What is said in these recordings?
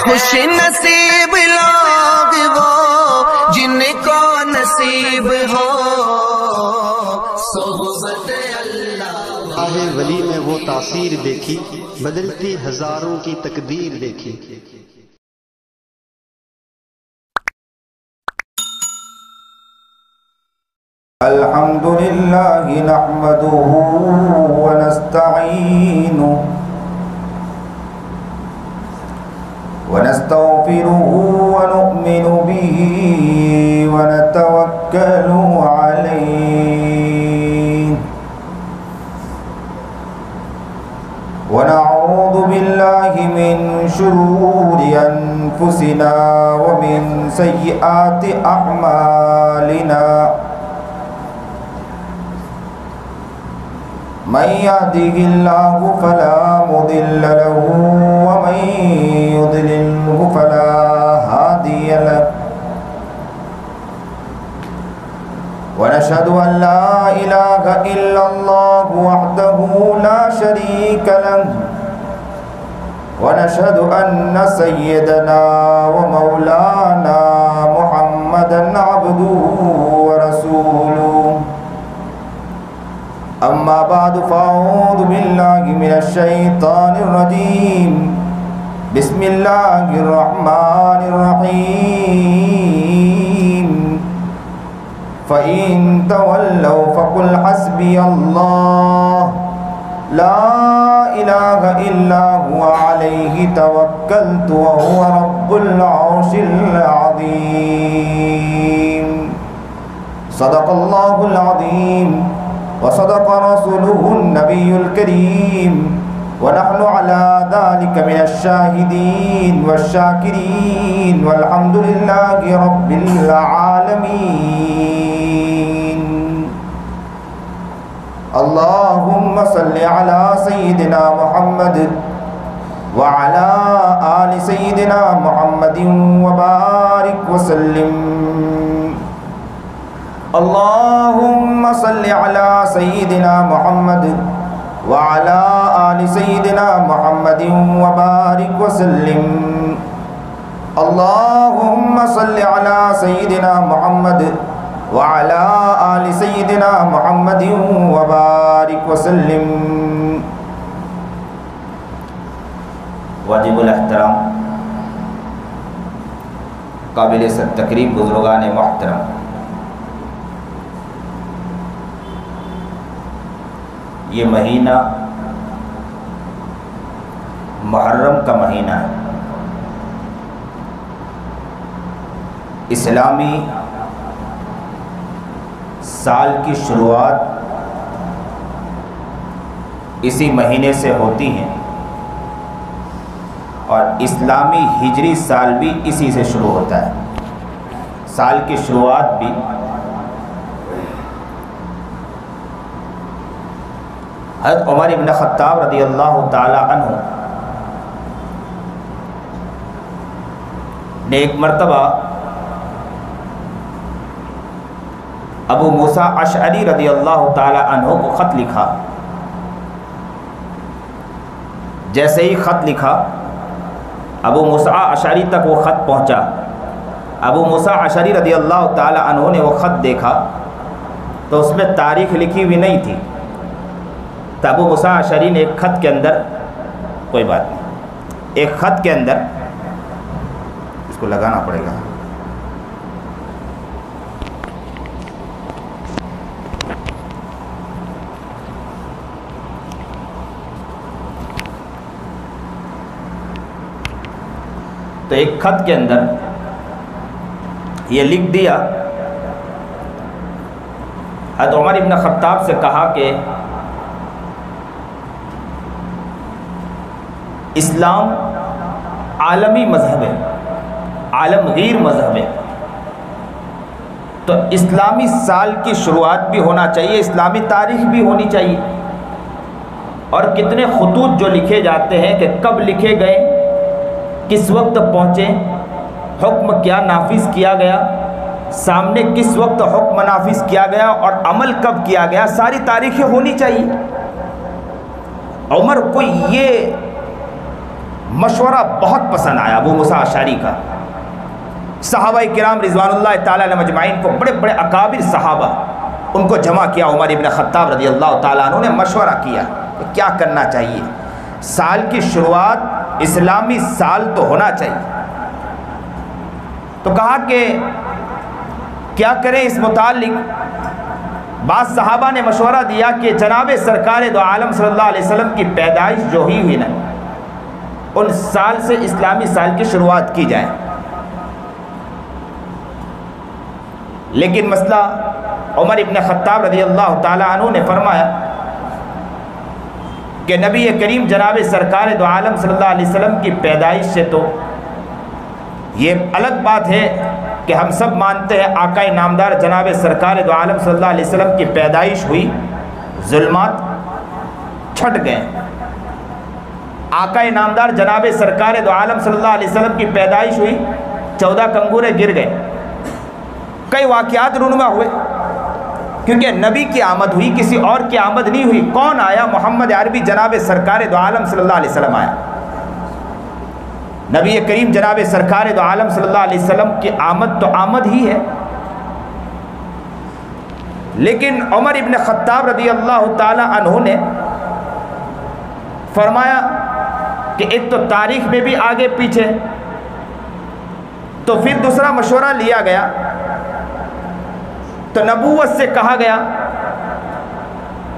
खुश नसीब लोग वो जिनको नसीब हो सोहबत अल्लाह। आहे वली में वो तासीर देखी, बदलती हजारों की तकदीर देखी। अल्हम्दुलिल्लाह नहमदुहु व नस्तईनुहु व नस्तगफिरुहु व नु'मिनु बिही व नतवक्कलु अलैहि व नऊज़ु बिल्लाहि मिन शुरूरि अनफुसिना व मिन सय्यिआति अअमालिना। मन यहदिहिल्लाहु फला मुदिल्ल लहु व मन युद्लिल्हु फला हादिय लहु। व नशहदु अन ला इलाहा इल्लल्लाहु वहदहु ला शरीका लहु व नशहदु अन्न सय्यदना व मौलाना मुहम्मदन अब्दुहु व रसूलुहु। अम्मा बाद फ़अऊज़ु बिल्लाहि मिनश शैतानिर रजीम। बिस्मिल्लाहिर रहमानिर रहीम। फ़इन तवल्लौ फ़क़ुल हस्बियल्लाह ला इलाहा इल्ला हुवा अलैहि तवक्कलतु व हुवा रब्बुल अर्शिल अज़ीम। सदक़ल्लाहुल अज़ीम व सदक़ रसूलुहुन नबियुल करीम व नहनु अला ज़ालिका मिनश शाहिदीन वश्शाकिरीन वल्हम्दुलिल्लाहि रब्बिल आलमीन। अल्लाहुम्मा सल्लि अला सय्यिदिना मुहम्मद व अला आलि सय्यिदिना मुहम्मदिन व बारिक व सल्लिम। अल्लाहुम्मा सल्लि अला सय्यिदिना मुहम्मद व अला आलि सय्यिदिना मुहम्मदिन व बारिक व सल्लिम। अल्लाहुम्मा सल्लि अला सय्यिदिना मुहम्मद व अला आलि सय्यिदिना मुहम्मदिन व बारिक व सल्लिम। वाजिबुल एहतराम काबिल तकरीम बुजुर्गान मोहतरम, ये महीना मुहर्रम का महीना है। इस्लामी साल की शुरुआत इसी महीने से होती है और इस्लामी हिजरी साल भी इसी से शुरू होता है। साल की शुरुआत भी हज़रत उमर इब्न ख़त्ताब रज़ियल्लाहु ताला अन्हु ने एक मरतबा अबू मूसा अशअरी रज़ियल्लाहु ताला अन्हु को ख़त लिखा। जैसे ही ख़त लिखा अबू मूसा अशअरी तक वो ख़त पहुंचा। अबू मूसा अशअरी रज़ियल्लाहु ताला अन्हु ने वो ख़त देखा तो उसमें तारीख़ लिखी हुई नहीं थी। तो अबू मूसा अशअरी ने एक ख़त के अंदर, कोई बात नहीं, एक ख़त के अंदर, इसको लगाना पड़ेगा, तो एक ख़त के अंदर ये लिख दिया, हज़रत उमर इब्न ख़त्ताब से कहा कि इस्लाम आलमी मज़हब है, आलमगीर मज़हब है, तो इस्लामी साल की शुरुआत भी होना चाहिए, इस्लामी तारीख़ भी होनी चाहिए। और कितने ख़ुतूत जो लिखे जाते हैं कि कब लिखे गए, किस वक्त पहुँचे, हुक्म क्या नाफिज किया गया, सामने किस वक्त हुक्म नाफिज किया गया और अमल कब किया गया, सारी तारीखें होनी चाहिए। उमर को ये मशवरा बहुत पसंद आया अबू मूसा अशअरी का। सहाबाए किराम रिज़वानुल्लाह ताला अलैहिम अजमाइन को, बड़े बड़े अकाबिर सहाबा, उनको जमा किया। उमर इब्न ख़त्ताब रज़ियल्लाहु ताला अन्हु ने मशवरा किया कि क्या करना चाहिए। साल की शुरुआत इस्लामी साल तो होना चाहिए। तो कहा कि क्या करें इस मुतालिक। बाद सहाबा ने मशवरा दिया कि जनाब सरकार दो आलम सल्लल्लाहु अलैहि वसल्लम की पैदाइश जो ही हुई ना, उन साल से इस्लामी साल की शुरुआत की जाए। लेकिन मसला उमर इब्न ख़त्ताब रज़ियल्लाहु ताला अन्हु ने फरमाया कि नबी करीम जनाब सरकार दो आलम सल्लल्लाहु अलैहि वसल्लम की पैदाइश से तो ये अलग बात है कि हम सब मानते हैं आका नामदार जनाब सरकार दो आलम सल्लल्लाहु अलैहि वसल्लम की पैदाइश हुई, जुल्मात छट गए। आका नामदार जनाब सरकार दो आलम सल्लल्लाहु अलैहि वसल्लम की पैदाइश हुई, 14 कंगूरे गिर गए। कई वाक़यात रूनुमा हुए, क्योंकि नबी की आमद हुई, किसी और की आमद नहीं हुई। कौन आया? मोहम्मद अरबी जनाब सरकार दो आलम सल्लल्लाहु अलैहि वसल्लम आया। नबी करीम जनाब सरकार दो आलम सल्लल्लाहु अलैहि वसल्लम की आमद तो आमद ही है। लेकिन उमर इब्न ख़त्ताब रज़ियल्लाहु ताला अन्हु ने फरमाया कि एक तो तारीख में भी आगे पीछे, तो फिर दूसरा मशवरा लिया गया तो नबूवत से कहा गया।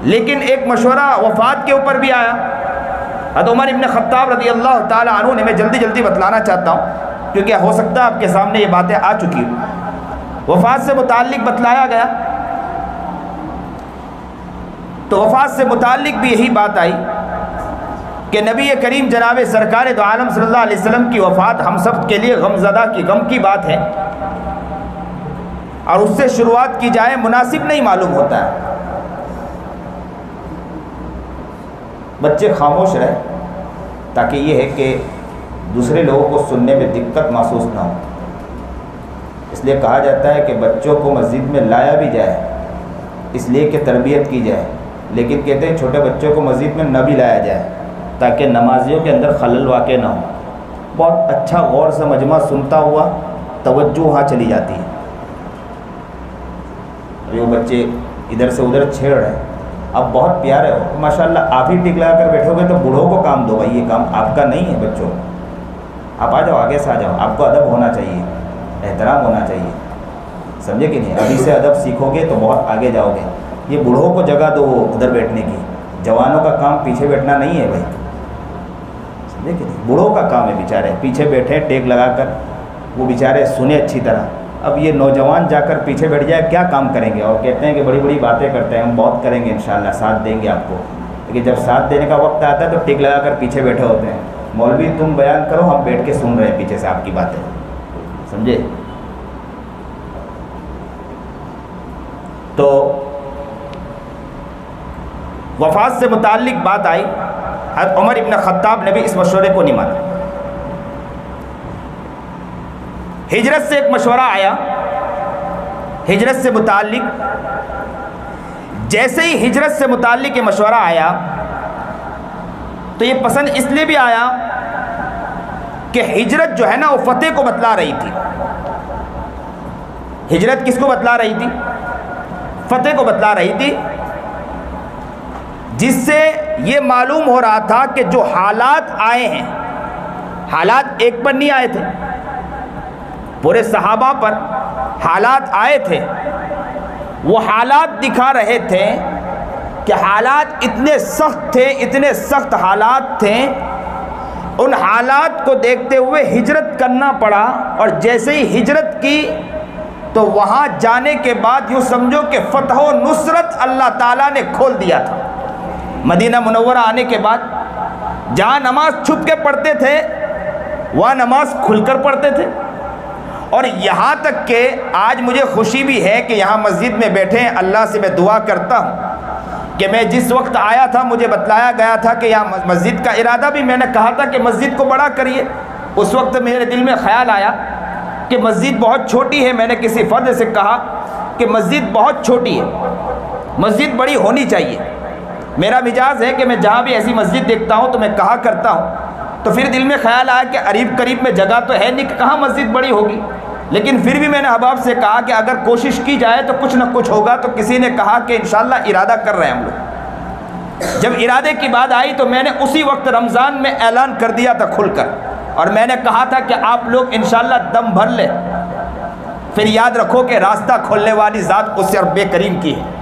लेकिन एक मशवरा वफ़ात के ऊपर भी आया। हज़रत उमर इब्न ख़त्ताब रज़ियल्लाहु ताला अन्हु ने, मैं जल्दी जल्दी बतलाना चाहता हूँ क्योंकि हो सकता है आपके सामने ये बातें आ चुकी हो। वफ़ात से मुताल्लिक़ बतलाया गया तो वफ़ात से मुताल्लिक़ भी यही बात आई कि नबी करीम जनाब सरकार दो आलम सल्लल्लाहु अलैहि वसल्लम की वफ़ात हम सब के लिए गमज़दा की गम की बात है, और उससे शुरुआत की जाए मुनासिब नहीं मालूम होता है। बच्चे खामोश रहे ताकि ये है कि दूसरे लोगों को सुनने में दिक्कत महसूस ना हो। इसलिए कहा जाता है कि बच्चों को मस्जिद में लाया भी जाए इसलिए कि तरबियत की जाए, लेकिन कहते हैं छोटे बच्चों को मस्जिद में न भी लाया जाए ताकि नमाजियों के अंदर खलल वाक़ ना हो। बहुत अच्छा गौर से मजमा सुनता हुआ तवज्जो वहाँ चली जाती है। अभी वो बच्चे इधर से उधर छेड़ रहे हैं। अब बहुत प्यारे हो माशाल्लाह, आप ही टिक लगा कर बैठोगे तो बूढ़ों को काम दो भाई, ये काम आपका नहीं है। बच्चों आप आ जाओ, आगे से आ जाओ। आपको अदब होना चाहिए, एहतराम होना चाहिए, समझे कि नहीं? अभी से अदब सीखोगे तो बहुत आगे जाओगे। ये बूढ़ों को जगह दो उधर बैठने की, जवानों का काम पीछे बैठना नहीं है भाई, समझे कि नहीं? बूढ़ों का काम है बेचारे पीछे बैठे टेक लगा कर, वो बेचारे सुने अच्छी तरह। अब ये नौजवान जाकर पीछे बैठ जाए क्या काम करेंगे? और कहते हैं कि बड़ी बड़ी बातें करते हैं, हम बहुत करेंगे इंशाल्लाह, साथ देंगे आपको। लेकिन जब साथ देने का वक्त आता है तो टिक लगा कर पीछे बैठे होते हैं। मौलवी तुम बयान करो, हम बैठ के सुन रहे हैं पीछे से आपकी बातें, समझे? तो वफ़ात से मुताल्लिक बात आई, हज़रत उमर इब्न ख़त्ताब ने भी इस मशवरे को नहीं माना। हिजरत से एक मशवरा आया, हिजरत से मुताल्लिक। जैसे ही हिजरत से मुताल्लिक ये मशवरा आया तो ये पसंद इसलिए भी आया कि हिजरत जो है ना वो फ़तेह को बतला रही थी। हिजरत किसको बतला रही थी? फ़तेह को बतला रही थी, जिससे ये मालूम हो रहा था कि जो हालात आए हैं, हालात एक पर नहीं आए थे, पूरे सहाबा पर हालात आए थे। वो हालात दिखा रहे थे कि हालात इतने सख्त थे, इतने सख्त हालात थे। उन हालात को देखते हुए हिजरत करना पड़ा, और जैसे ही हिजरत की तो वहाँ जाने के बाद यूँ समझो कि फ़तह व नुसरत अल्लाह ताला ने खोल दिया था। मदीना मुनव्वरा आने के बाद जहाँ नमाज छुप के पढ़ते थे वहाँ नमाज खुलकर पढ़ते थे। और यहाँ तक कि आज मुझे खुशी भी है कि यहाँ मस्जिद में बैठे हैं। अल्लाह से मैं दुआ करता हूँ कि मैं जिस वक्त आया था मुझे बतलाया गया था कि यहाँ मस्जिद का इरादा भी, मैंने कहा था कि मस्जिद को बड़ा करिए। उस वक्त मेरे दिल में ख़्याल आया कि मस्जिद बहुत छोटी है। मैंने किसी फ़र्द से कहा कि मस्जिद बहुत छोटी है, मस्जिद बड़ी होनी चाहिए। मेरा मिजाज है कि मैं जहाँ भी ऐसी मस्जिद देखता हूँ तो मैं कहा करता हूँ तो फिर दिल में ख्याल आया कि करीब करीब में जगह तो है नहीं, कहाँ मस्जिद बड़ी होगी। लेकिन फिर भी मैंने अहबाब से कहा कि अगर कोशिश की जाए तो कुछ ना कुछ होगा। तो किसी ने कहा कि इंशाल्लाह इरादा कर रहे हैं हम लोग। जब इरादे की बात आई तो मैंने उसी वक्त रमज़ान में ऐलान कर दिया था खुलकर, और मैंने कहा था कि आप लोग इंशाल्लाह दम भर ले, फिर याद रखो कि रास्ता खोलने वाली ज़ात उससे और बेकरीम की है।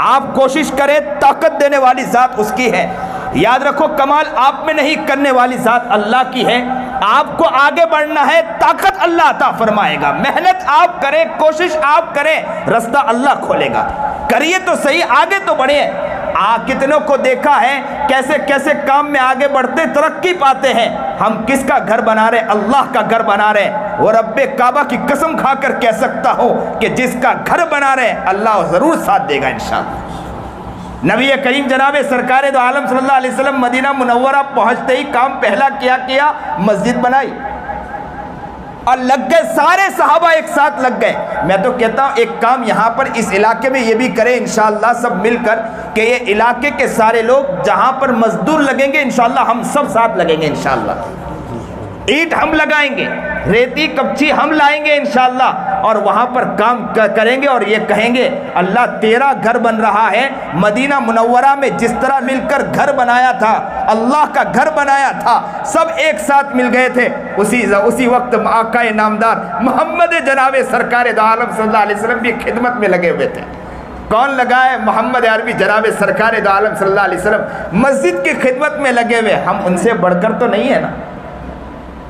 आप कोशिश करें, ताकत देने वाली ज़ात उसकी है। याद रखो कमाल आप में नहीं, करने वाली ज़ात अल्लाह की है। आपको आगे बढ़ना है, ताकत अल्लाह अता फरमाएगा। मेहनत आप करें, कोशिश आप करें, रास्ता अल्लाह खोलेगा। करिए तो सही, आगे तो बढ़े। कितनों को देखा है कैसे कैसे काम में आगे बढ़ते तरक्की पाते हैं। हम किसका घर बना रहे? अल्लाह का घर बना रहे। और रब्बे काबा की कसम खाकर कह सकता हूं कि जिसका घर बना रहे अल्लाह जरूर साथ देगा इंशाअल्लाह। नबी करीम जनाब सरकार दो आलम सल्लल्लाहु अलैहि वसल्लम मदीना मुनव्वरा पहुंचते ही काम पहला किया मस्जिद बनाई, और लग गए सारे सहाबा एक साथ लग गए। मैं तो कहता हूँ एक काम यहाँ पर इस इलाके में ये भी करें इंशाअल्लाह सब मिलकर, कि ये इलाके के सारे लोग जहाँ पर मजदूर लगेंगे इंशाअल्लाह हम सब साथ लगेंगे इंशाअल्लाह। ईंट हम लगाएंगे, रेती कपची हम लाएंगे इंशाअल्लाह, और वहाँ पर काम करेंगे और ये कहेंगे अल्लाह तेरा घर बन रहा है। मदीना मुनव्वरा में जिस तरह मिलकर घर बनाया था, अल्लाह का घर बनाया था, सब एक साथ मिल गए थे। उसी वक्त आकाए नामदार मोहम्मद जनाब सरकार दो आलम सल्लल्लाहु अलैहि वसल्लम भी खिदमत में लगे हुए थे। कौन लगाए? मोहम्मद अरबी जनाब सरकार दो आलम सल्लल्लाहु अलैहि वसल्लम मस्जिद की खिदमत में लगे हुए। हम उनसे बढ़कर तो नहीं है ना।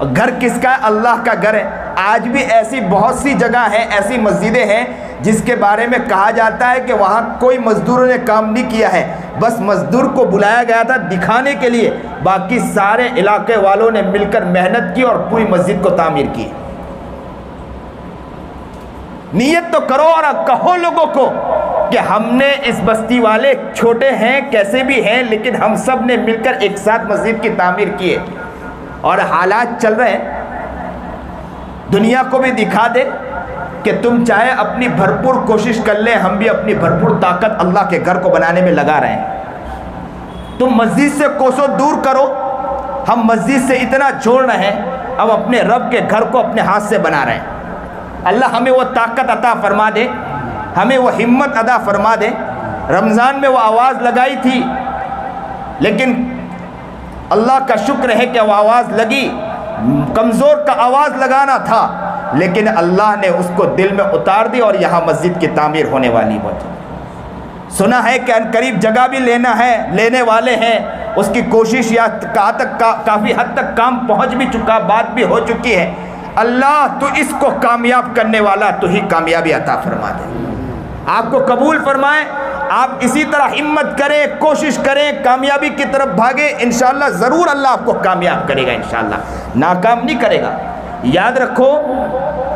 घर किसका है? अल्लाह का घर है। आज भी ऐसी बहुत सी जगह हैं, ऐसी मस्जिदें हैं जिसके बारे में कहा जाता है कि वहाँ कोई मजदूरों ने काम नहीं किया है, बस मजदूर को बुलाया गया था दिखाने के लिए, बाकी सारे इलाके वालों ने मिलकर मेहनत की और पूरी मस्जिद को तामीर की। नियत तो करो और कहो लोगों को कि हमने इस बस्ती वाले छोटे हैं कैसे भी हैं, लेकिन हम सब ने मिलकर एक साथ मस्जिद की तामीर की है। और हालात चल रहे हैं, दुनिया को भी दिखा दे कि तुम चाहे अपनी भरपूर कोशिश कर ले, हम भी अपनी भरपूर ताकत अल्लाह के घर को बनाने में लगा रहे हैं। तुम मस्जिद से कोसों दूर करो, हम मस्जिद से इतना जोड़ रहे हैं, अब अपने रब के घर को अपने हाथ से बना रहे हैं। अल्लाह हमें वो ताकत अता फरमा दे, हमें वो हिम्मत अदा फरमा दे। रमज़ान में वो आवाज़ लगाई थी, लेकिन अल्लाह का शुक्र है कि वो आवाज़ लगी। कमज़ोर का आवाज़ लगाना था, लेकिन अल्लाह ने उसको दिल में उतार दी और यहाँ मस्जिद की तामीर होने वाली बात। सुना है कि करीब जगह भी लेना है, लेने वाले हैं, उसकी कोशिश या काफ़ी हद तक काम पहुँच भी चुका, बात भी हो चुकी है। अल्लाह तो इसको कामयाब करने वाला, तो ही कामयाबी अता फरमा दे, आपको कबूल फरमाए। आप इसी तरह हिम्मत करें, कोशिश करें, कामयाबी की तरफ भागे, इंशाअल्लाह ज़रूर अल्लाह आपको कामयाब करेगा, इंशाअल्लाह नाकाम नहीं करेगा। याद रखो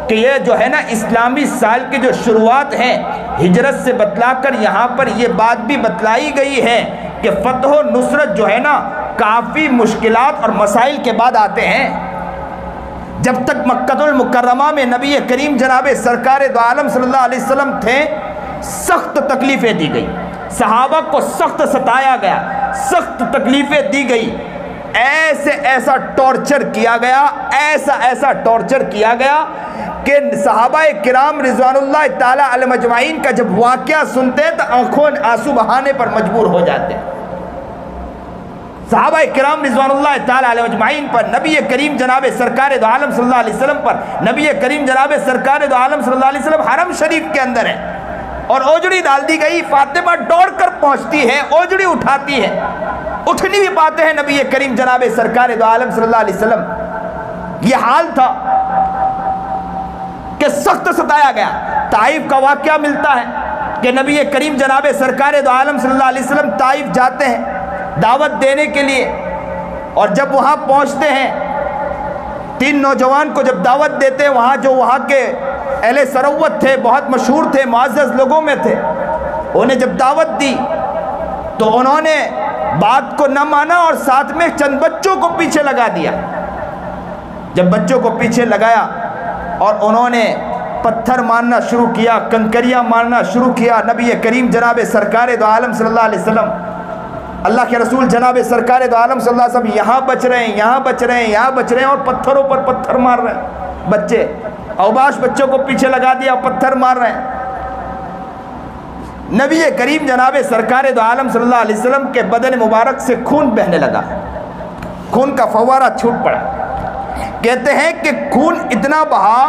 कि ये जो है ना इस्लामी साल की जो शुरुआत है हिजरत से बतलाकर यहाँ पर ये बात भी बतलाई गई है कि फ़तह और नुसरत जो है ना काफ़ी मुश्किलात और मसाइल के बाद आते हैं। जब तक मक्कतुल मुकर्रमा में नबी करीम जनाब सरकार दो आलम सल्लल्लाहु अलैहि वसल्लम थे, सख्त तकलीफ़ें दी गई, सहाबा को सख्त सताया गया, सख्त तकलीफ़ें दी गई, ऐसा टॉर्चर किया गया, ऐसा टॉर्चर किया गया कि सहाबा किराम रिज़वानुल्लाह ताला अलैहिम अजमाइन का जब वाक़या सुनते हैं तो आंखों आंसू बहाने पर मजबूर हो जाते हैं। सहाबा किराम रिज़वानुल्लाह ताला अलैहिम अजमाइन पर, नबी करीम जनाब सरकार दो आलम सल्लल्लाहु अलैहि वसल्लम पर, नबी करीम जनाब सरकार दो आलम सल्लल्लाहु अलैहि वसल्लम हरम शरीफ के अंदर है और ओजड़ी डाल दी गई। फातिमा दौड़कर पहुंचती है, ओजड़ी उठाती है, उठ नहीं भी पाते हैं नबी करीम जनाब सरकार दो आलम सल्लल्लाहु अलैहि वसल्लम। ये हाल था कि सख्त सताया गया। ताइफ का वाक़या मिलता है कि नबी करीम जनाब सरकार दो आलम सल्लल्लाहु अलैहि वसल्लम ताइफ जाते हैं दावत देने के लिए, और जब वहाँ पहुँचते हैं 3 नौजवान को जब दावत देते हैं, वहाँ के अहले सरवत थे, बहुत मशहूर थे, मुअज़्ज़ज़ लोगों में थे, उन्हें जब दावत दी तो उन्होंने बात को न माना और साथ में चंद बच्चों को पीछे लगा दिया। जब बच्चों को पीछे लगाया और उन्होंने पत्थर मारना शुरू किया, कंकरियाँ मारना शुरू किया, नबी करीम जनाब सरकार दो आलम सल्लल्लाहु अलैहि वसल्लम अल्लाह के रसूल जनाब सरकार दो आलम सल्लल्लाहु अलैहि वसल्लम यहाँ बच रहे हैं, यहाँ बच रहे हैं, यहाँ बच रहे हैं, और पत्थरों पर पत्थर मार रहे हैं बच्चे। अवबाश बच्चों को पीछे लगा दिया, पत्थर मार रहे हैं। नबी करीम जनाब सरकार दो आलम सल्लल्लाहु अलैहि वसल्लम के बदन मुबारक से खून बहने लगा, खून का फव्वारा छूट पड़ा। कहते हैं कि खून इतना बहा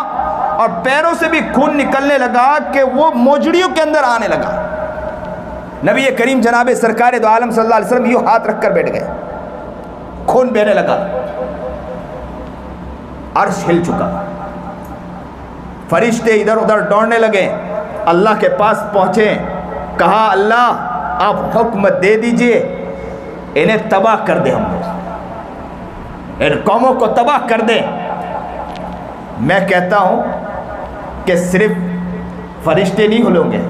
और पैरों से भी खून निकलने लगा कि वो मोजड़ियों के अंदर आने लगा। नबी करीम जनाब सरकार दो आलम सल्लल्लाहु अलैहि वसल्लम यूं हाथ रखकर बैठ गए, खून बहने लगा, अर्श हिल चुका, फरिश्ते इधर उधर दौड़ने लगे, अल्लाह के पास पहुंचे, कहा अल्लाह आप हुक्म दे दीजिए, इन्हें तबाह कर दे, हम लोग इन कौमों को तबाह कर दे। मैं कहता हूं कि सिर्फ फरिश्ते नहीं हिलोंगे,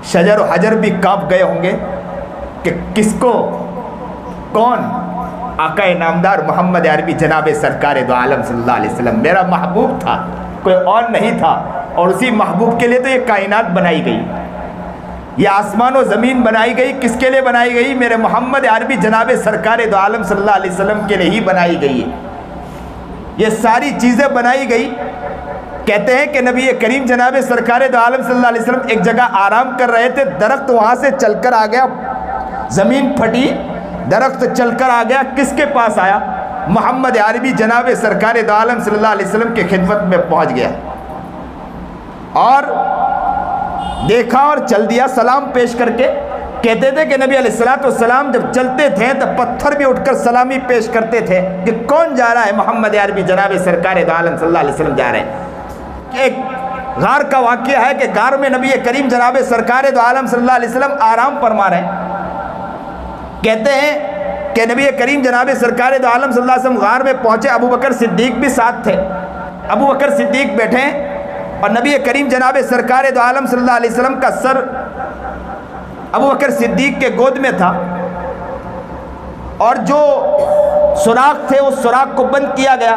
शजर और हजर भी कांप गए होंगे कि किसको, कौन, आका नामदार मोहम्मद अरबी जनाब सरकार दो आलम सल्लल्लाहु अलैहि वसल्लम मेरा महबूब था, कोई और नहीं था। और उसी महबूब के लिए तो ये कायनात बनाई गई, ये आसमान और ज़मीन बनाई गई। किसके लिए बनाई गई? मेरे मोहम्मद अरबी जनाब सरकार दो आलम सल्लल्लाहु अलैहि वसल्लम के लिए ही बनाई गई है। ये सारी चीज़ें बनाई गई। कहते हैं कि नबी करीम जनाब सरकार दो आलम सल्लल्लाहु अलैहि वसल्लम एक जगह आराम कर रहे थे, दरख्त वहाँ से चलकर आ गया, ज़मीन फटी, दरख्त चलकर आ गया, किसके पास आया? मोहम्मद अरबी जनाब सरकार दो आलम सल्लल्लाहु अलैहि वसल्लम की खिदमत में पहुँच गया और देखा और चल दिया सलाम पेश करके। कहते थे कि नबी अलैहिस्सलाम जब चलते थे तो पत्थर भी उठकर सलामी पेश करते थे कि कौन जा रहा है? मोहम्मद अरबी जनाब सरकार दो आलम सल्लल्लाहु अलैहि वसल्लम जा रहे हैं। एक गार का वाक़या है कि गार में नबी करीम जनाब सरकार दो आलम सल्लल्लाहु अलैहि वसल्लम आराम फरमा रहे हैं। कहते हैं कि नबी करीम जनाब सरकार दो आलम सल्लल्लाहु अलैहि वसल्लम गार में पहुँचे, अबू बकर सिद्दीक भी साथ थे। अबू बकर सिद्दीक बैठे और नबी करीम जनाब सरकार दो आलम सल्लल्लाहु अलैहि वसल्लम का सर अबू बकर सिद्दीक के गोद में था और जो सुराख थे उस सुराख को बंद किया गया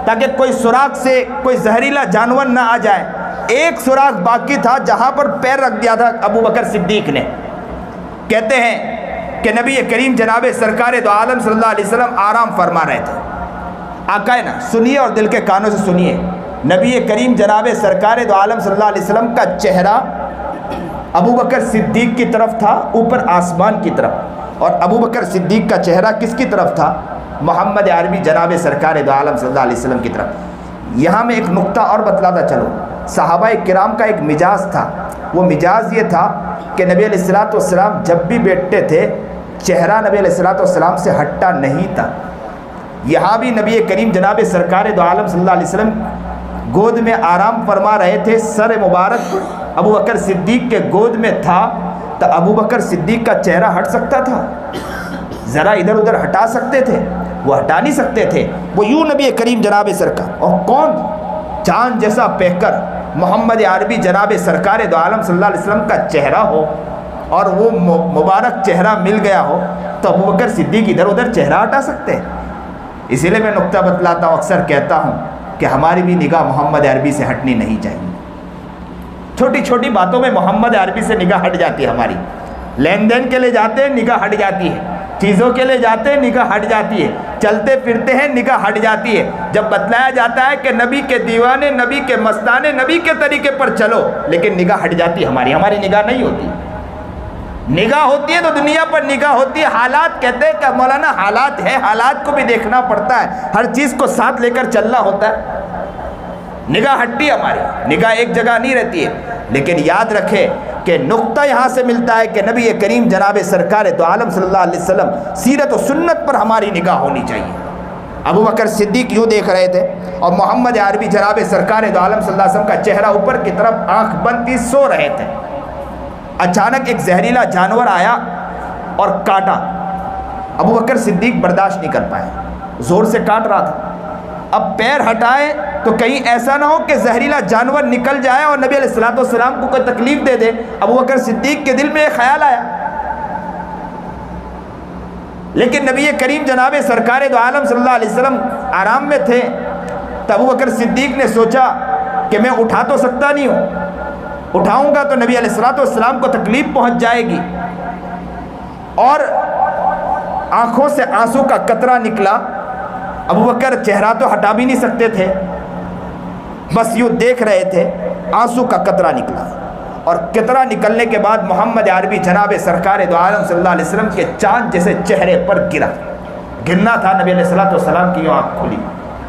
ताकि कोई सुराख से कोई जहरीला जानवर ना आ जाए। एक सुराख बाकी था जहां पर पैर रख दिया था अबू बकर सिद्दीक ने। कहते हैं कि नबी करीम जनाब सरकार दो आलम सल्लल्लाहु अलैहि वसल्लम आराम फरमा रहे थे। आकाए ना सुनिए और दिल के कानों से सुनिए, नबी करीम जनाब सरकार दो आलम सल्लल्लाहु अलैहि वसल्लम का चेहरा अबू बकर सिद्दीक की तरफ था, ऊपर आसमान की तरफ, और अबू बकर सिद्दीक का चेहरा किसकी तरफ था? मोहम्मद अरबी जनाब सरकार दो आलम सल्लल्लाहु अलैहि वसल्लम की तरफ। यहाँ मैं एक नुक्ता और बतलाता चलूँ, सहाबाए किराम का एक मिजाज था। वो मिजाज ये था कि नबी अलैहिस्सलाम जब भी बैठते थे चेहरा नबी अलैहिस्सलाम से हटता नहीं था। यहाँ भी नबी करीम जनाब सरकार दो आलम सल्लल्लाहु अलैहि वसल्लम गोद में आराम फरमा रहे थे, सर मुबारक अबू बकर सिद्दीक के गोद में था, तो अबू बकर सिद्दीक का चेहरा हट सकता था? ज़रा इधर उधर हटा सकते थे? वो हटा नहीं सकते थे। वो यूँ नबी करीम जनाब सरकार, और कौन चांद जैसा पहकर मोहम्मद अरबी जनाब सरकार दो आलम सल्लल्लाहु अलैहि वसल्लम का चेहरा हो और वो मुबारक चेहरा मिल गया हो, तो अबू बकर सिद्दीक इधर उधर चेहरा हटा सकते हैं? इसीलिए मैं नुक्ता बतलाता हूँ, अक्सर कहता हूँ कि हमारी भी निगाह मोहम्मद अरबी से हटनी नहीं चाहिए। छोटी छोटी बातों में मोहम्मद अरबी से निगाह हट जाती है हमारी। लेन देन के लिए जाते हैं निगाह हट जाती है, चीज़ों के लिए जाते हैं निगाह हट जाती है, चलते फिरते हैं निगाह हट जाती है। जब बतलाया जाता है कि नबी के दीवाने, नबी के मस्ताने, नबी के तरीके पर चलो, लेकिन निगाह हट जाती है हमारी निगाह नहीं होती। निगाह होती है तो दुनिया पर निगाह होती है। हालात कहते हैं कि मौलाना हालात है, हालात को भी देखना पड़ता है, हर चीज़ को साथ लेकर चलना होता है। निगाह हटती है हमारी, निगाह एक जगह नहीं रहती है। लेकिन याद रखें कि नुक्ता यहाँ से मिलता है कि नबी करीम जनाब सरकार दो आलम सल्लल्लाहु अलैहि वसल्लम सीरत और सुन्नत पर हमारी निगाह होनी चाहिए। अबू बकर सिद्दीक यूँ देख रहे थे और मोहम्मद अरबी जनाब सरकार दो आलम सल्लल्लाहु अलैहि वसल्लम का चेहरा ऊपर की तरफ, आँख बंद थी, सो रहे थे। अचानक एक जहरीला जानवर आया और काटा। अबू बकर सिद्दीक बर्दाश्त नहीं कर पाए, ज़ोर से काट रहा था। अब पैर हटाए तो कहीं ऐसा ना हो कि जहरीला जानवर निकल जाए और नबी अलैहिस्सलाम को कोई तकलीफ दे दे। अबू बकर सिद्दीक के दिल में एक ख्याल आया, लेकिन नबी करीम जनाब सरकार दो आलम सल्लल्लाहु अलैहि वसल्लम आराम में थे। तो अबू बकर सिद्दीक ने सोचा कि मैं उठा तो सकता नहीं हूँ, उठाऊंगा तो नबी अलैहिस्सलाम को तकलीफ पहुँच जाएगी। और आंखों से आंसू का कतरा निकला। अबू बकर चेहरा तो हटा भी नहीं सकते थे, बस यूँ देख रहे थे, आंसू का कतरा निकला। और कतरा निकलने के बाद मोहम्मद अरबी जनाब सरकार दो आलम सल्लल्लाहु अलैहि वसल्लम के चाँद जैसे चेहरे पर गिरा। गिरना था, नबी अलैहिस्सलाम की यूँ आँख खुली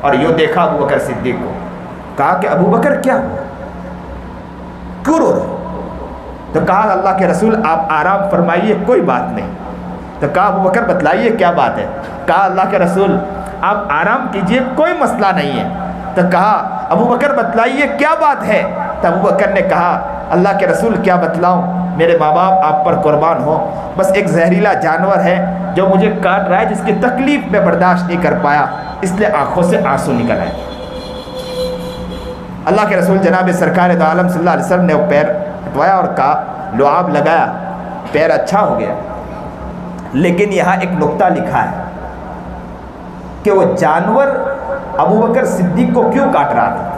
और यूँ देखा अबू बकर सिद्दीक को। कहा कि अबू बकर क्या क्यों रो रहे? तो कहा अल्लाह के रसूल आप आराम फरमाइए, कोई बात नहीं। तो कहा अबू बकर बतलाइए क्या बात है? कहा अल्लाह के रसूल आप आराम कीजिए, कोई मसला नहीं है। तो कहा अबू बकर बतलाइए क्या बात है? तो अबू बकर ने कहा अल्लाह के रसूल क्या बतलाऊं, मेरे माँ बाप आप पर कुर्बान हो, बस एक जहरीला जानवर है जो मुझे काट रहा है, जिसकी तकलीफ में बर्दाश्त नहीं कर पाया, इसलिए आंखों से आंसू निकल आए। अल्लाह के रसूल जनाब सरकार दो आलम सल्लल्लाहु अलैहि वसल्लम ने वो पैर हटवाया और कहा लुआब लगाया, पैर अच्छा हो गया। लेकिन यहाँ एक नुक्ता लिखा है कि वो जानवर अबू बकर सिद्दीक को क्यों काट रहा था?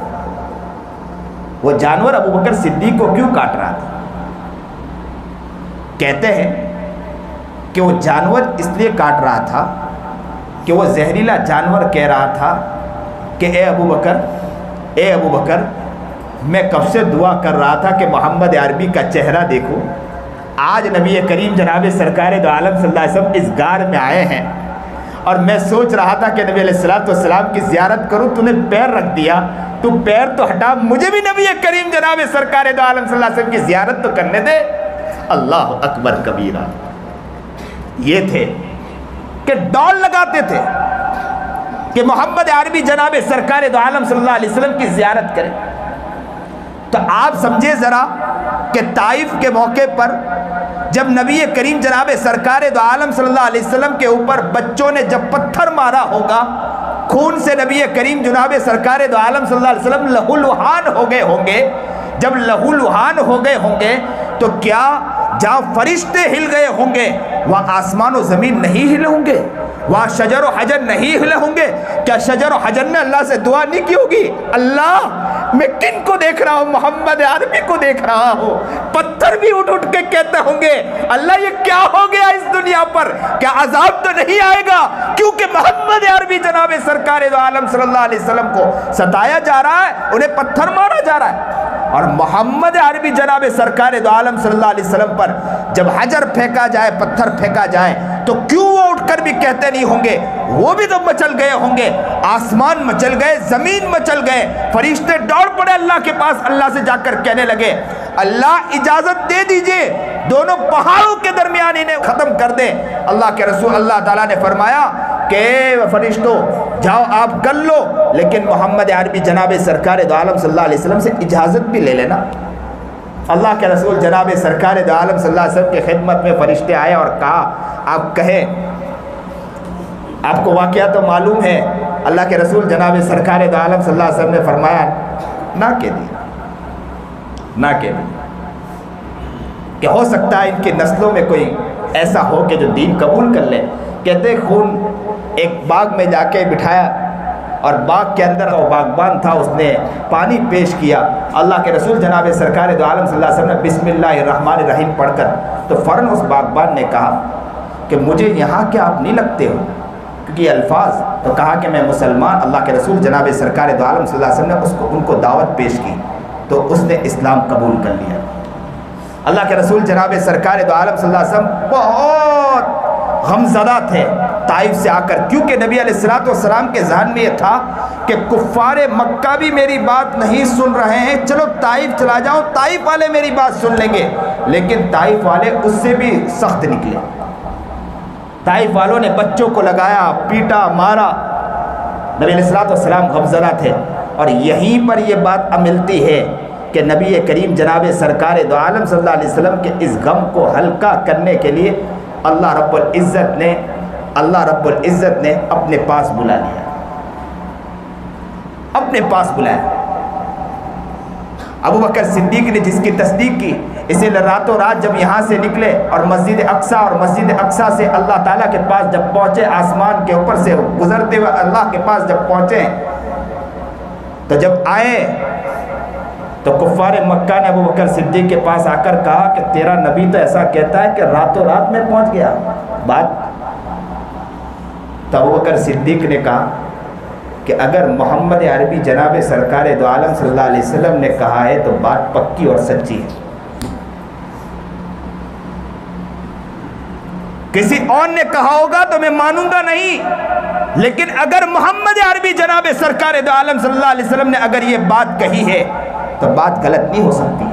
वो जानवर अबू बकर सिद्दीक को क्यों काट रहा था? कहते हैं कि वो जानवर इसलिए काट रहा था कि वो जहरीला जानवर कह रहा था कि ए अबू बकर, मैं कब से दुआ कर रहा था कि मोहम्मद अरबी का चेहरा देखूं। आज नबी करीम जनाब सरकार दो आलम सल्लल्लाहु अलैहि वसल्लम इस गार में आए हैं और मैं सोच रहा था कि नबी अलैहिस्सलाम की ज़ियारत करूं, तूने पैर रख दिया, तू पैर तो हटा, मुझे भी नबी करीम जनाब सरकार दो आलम सल्लल्लाहु अलैहि वसल्लम की ज़ियारत तो करने दे। अल्लाह अकबर कबीरा। ये थे कि डॉल लगाते थे कि मोहम्मद अरबी जनाब सरकार दो आलम सल्लल्लाहु अलैहि वसल्लम की ज़ियारत करें। तो आप समझे ज़रा कि ताइफ के मौके पर जब नबी करीम जनाब सरकार दो आलम सल्लल्लाहु अलैहि वसल्लम के ऊपर बच्चों ने जब पत्थर मारा होगा, खून से नबी करीम जनाब सरकार दो आलम सल्लल्लाहु अलैहि वसल्लम लहूलुहान हो गए होंगे। जब लहूलुहान हो गए होंगे तो क्या जहाँ फरिश्ते हिल गए होंगे वहाँ आसमान और ज़मीन नहीं हिले होंगे? वहाँ शजर और हजर नहीं हिले होंगे? क्या शजर और हजर ने अल्लाह से दुआ नहीं की होगी, अल्लाह मैं किन को देख रहा हूँ? मोहम्मद अरबी को देख रहा हूँ। पत्थर भी उठ उठ के कहते होंगे अल्लाह ये क्या हो गया इस दुनिया पर, क्या अजाब तो नहीं आएगा? क्योंकि मोहम्मद अरबी जनाब सरकार दो आलम सल्लल्लाहु अलैहि वसल्लम को सताया जा रहा है, उन्हें पत्थर मारा जा रहा है। और मोहम्मद अरबी जनाब सरकार दो आलम सल्लल्लाहु अलैहि वसल्लम पर जब हजर फेंका जाए, पत्थर फेंका जाए, तो क्यों वो उठकर भी कहते नहीं होंगे? वो भी तो मचल गए होंगे, आसमान मचल गए, जमीन मचल गए, फरिश्ते दौड़ पड़े अल्लाह के पास, अल्लाह से जाकर कहने लगे अल्लाह इजाजत दे दीजिए, दोनों पहाड़ों के दरमियान इन्हें खत्म कर दे। अल्लाह के रसूल अल्लाह ताला ने फरमाया कि फरिश्तों जाओ आप कर लो, लेकिन मोहम्मद अरबी जनाब सरकार दो आलम सल्लल्लाहु अलैहि वसल्लम से इजाज़त भी ले लेना। अल्लाह के रसूल जनाब सरकार दो आलम सल्लल्लाहु अलैहि वसल्लम की खिदमत में फरिश्ते आए और कहा आप कहें, आपको वाक़या तो मालूम है। अल्लाह के रसूल जनाब सरकार दो आलम सल्लल्लाहु अलैहि वसल्लम ने फरमाया ना कह दी, ना कह दी, कि हो सकता है इनकी नस्लों में कोई ऐसा हो कि जो दीन कबूल कर ले। कहते खून एक बाग में जाके बिठाया और बाग के अंदर वो बागबान था, उसने पानी पेश किया। अल्लाह के रसूल जनाब सरकार दो आलम सल्लल्लाहु अलैहि वसल्लम ने बिस्मिल्लाहिर्रहमानिर्रहीम पढ़कर तो फ़ौरन उस बागबान ने कहा कि मुझे यहाँ क्या आप नहीं लगते हो, क्योंकि अल्फाज तो कहा कि मैं मुसलमान। अल्लाह के रसूल जनाब सरकार दो आलम सल्लल्लाहु अलैहि वसल्लम ने उनको दावत पेश की तो उसने इस्लाम कबूल कर लिया। अल्लाह के रसूल जनाब सरकार दो आलम सल्लल्लाहु अलैहि वसल्लम बहुत गमज़दा थे ताइफ से आकर, क्योंकि नबी अलैहिस्सलाम के ज़हन में ये था कि कुफ़ारे मक्का भी मेरी बात नहीं सुन रहे हैं, चलो ताइफ चला जाओ, ताइफ वाले मेरी बात सुन लेंगे। लेकिन ताइफ वाले उससे भी सख्त निकले। ताइफ वालों ने बच्चों को लगाया, पीटा, मारा। नबी अलैहिस्सलाम गमज़दा थे और यहीं पर यह बात मिलती है कि नबी करीम जनाब सरकार दो आलम सल्लल्लाहु अलैहि वसल्लम के इस गम को हल्का करने के लिए अल्लाह रब्बुल इज़्ज़त ने अपने पास बुला लिया, अपने पास बुलाया। अबू बकर सिद्दीक ने जिसकी तस्दीक की, इसे रातों रात जब यहाँ से निकले और मस्जिद अक्सा से अल्लाह ताला के पास जब पहुँचे, आसमान के ऊपर से गुजरते हुए अल्लाह के पास जब पहुँचे, तो जब आए तो कुफ़ार मक्का ने अबू बकर सिद्दीक के पास आकर कहा कि तेरा नबी तो ऐसा कहता है कि रातों रात में पहुंच गया बात। तो अबू बकर सिद्दीक ने कहा कि अगर मोहम्मद अरबी जनाब सरकार दो आलम सल्लल्लाहु अलैहि वसल्लम ने कहा है तो बात पक्की और सच्ची है। किसी और ने कहा होगा तो मैं मानूंगा नहीं, लेकिन अगर मोहम्मद अरबी जनाब सरकार दो आलम सल्लल्लाहु अलैहि वसल्लम ने अगर ये बात कही है तो बात गलत नहीं हो सकती,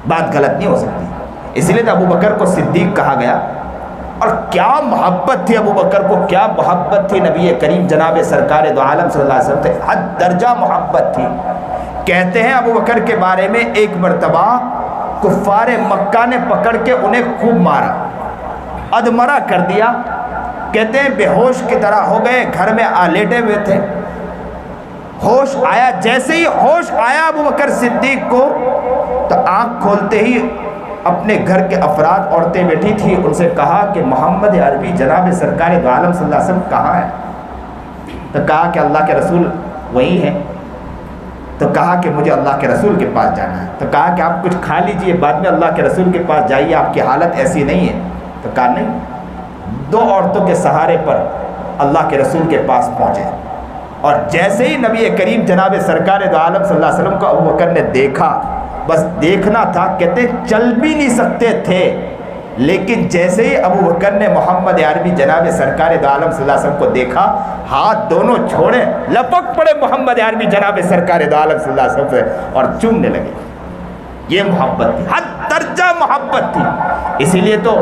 बात गलत नहीं हो सकती। इसलिए तो अबू बकर को सिद्दीक कहा गया। और क्या मोहब्बत थी अबू बकर को, क्या मोहब्बत थी नबी करीम जनाब सरकार दो आलम सल्लल्लाहु अलैहि वसल्लम से, हद दर्जा मोहब्बत थी। कहते हैं अबू बकर के बारे में एक मरतबा कुफ़ार मक्का ने पकड़ के उन्हें खूब मारा, अधमरा कर दिया। कहते हैं बेहोश की तरह हो गए, घर में लेटे हुए थे। होश आया, जैसे ही होश आया अबू बकर सिद्दीक को तो आँख खोलते ही अपने घर के अफराद, औरतें बैठी थी, उनसे कहा कि मोहम्मद अरबी जनाब सरकार दो आलम सल्लल्लाहु अलैहि वसल्लम कहाँ है। तो कहा कि अल्लाह के रसूल वही है। तो कहा कि मुझे अल्लाह के रसूल के पास जाना है। तो कहा कि आप कुछ खा लीजिए, बाद में अल्लाह के रसूल के पास जाइए, आपकी हालत ऐसी नहीं है। तो कहा नहीं। दो औरतों के सहारे पर अल्लाह के रसूल के पास पहुँचे और जैसे ही नबी करीम जनाब सरकार दो आलम सल्लल्लाहु अलैहि वसल्लम को अबू बकर ने देखा, बस देखना था, कहते चल भी नहीं सकते थे, लेकिन जैसे ही अबू बकर ने मोहम्मद अरबी जनाब सरकार दो आलम सल्लल्लाहु अलैहि वसल्लम को देखा, हाथ दोनों छोड़े, लपक पड़े मोहम्मद अरबी जनाब सरकार दो आलम सल्लल्लाहु अलैहि वसल्लम से और चूमने लगे। ये मोहब्बत थी, हद दर्जा मोहब्बत थी। इसीलिए तो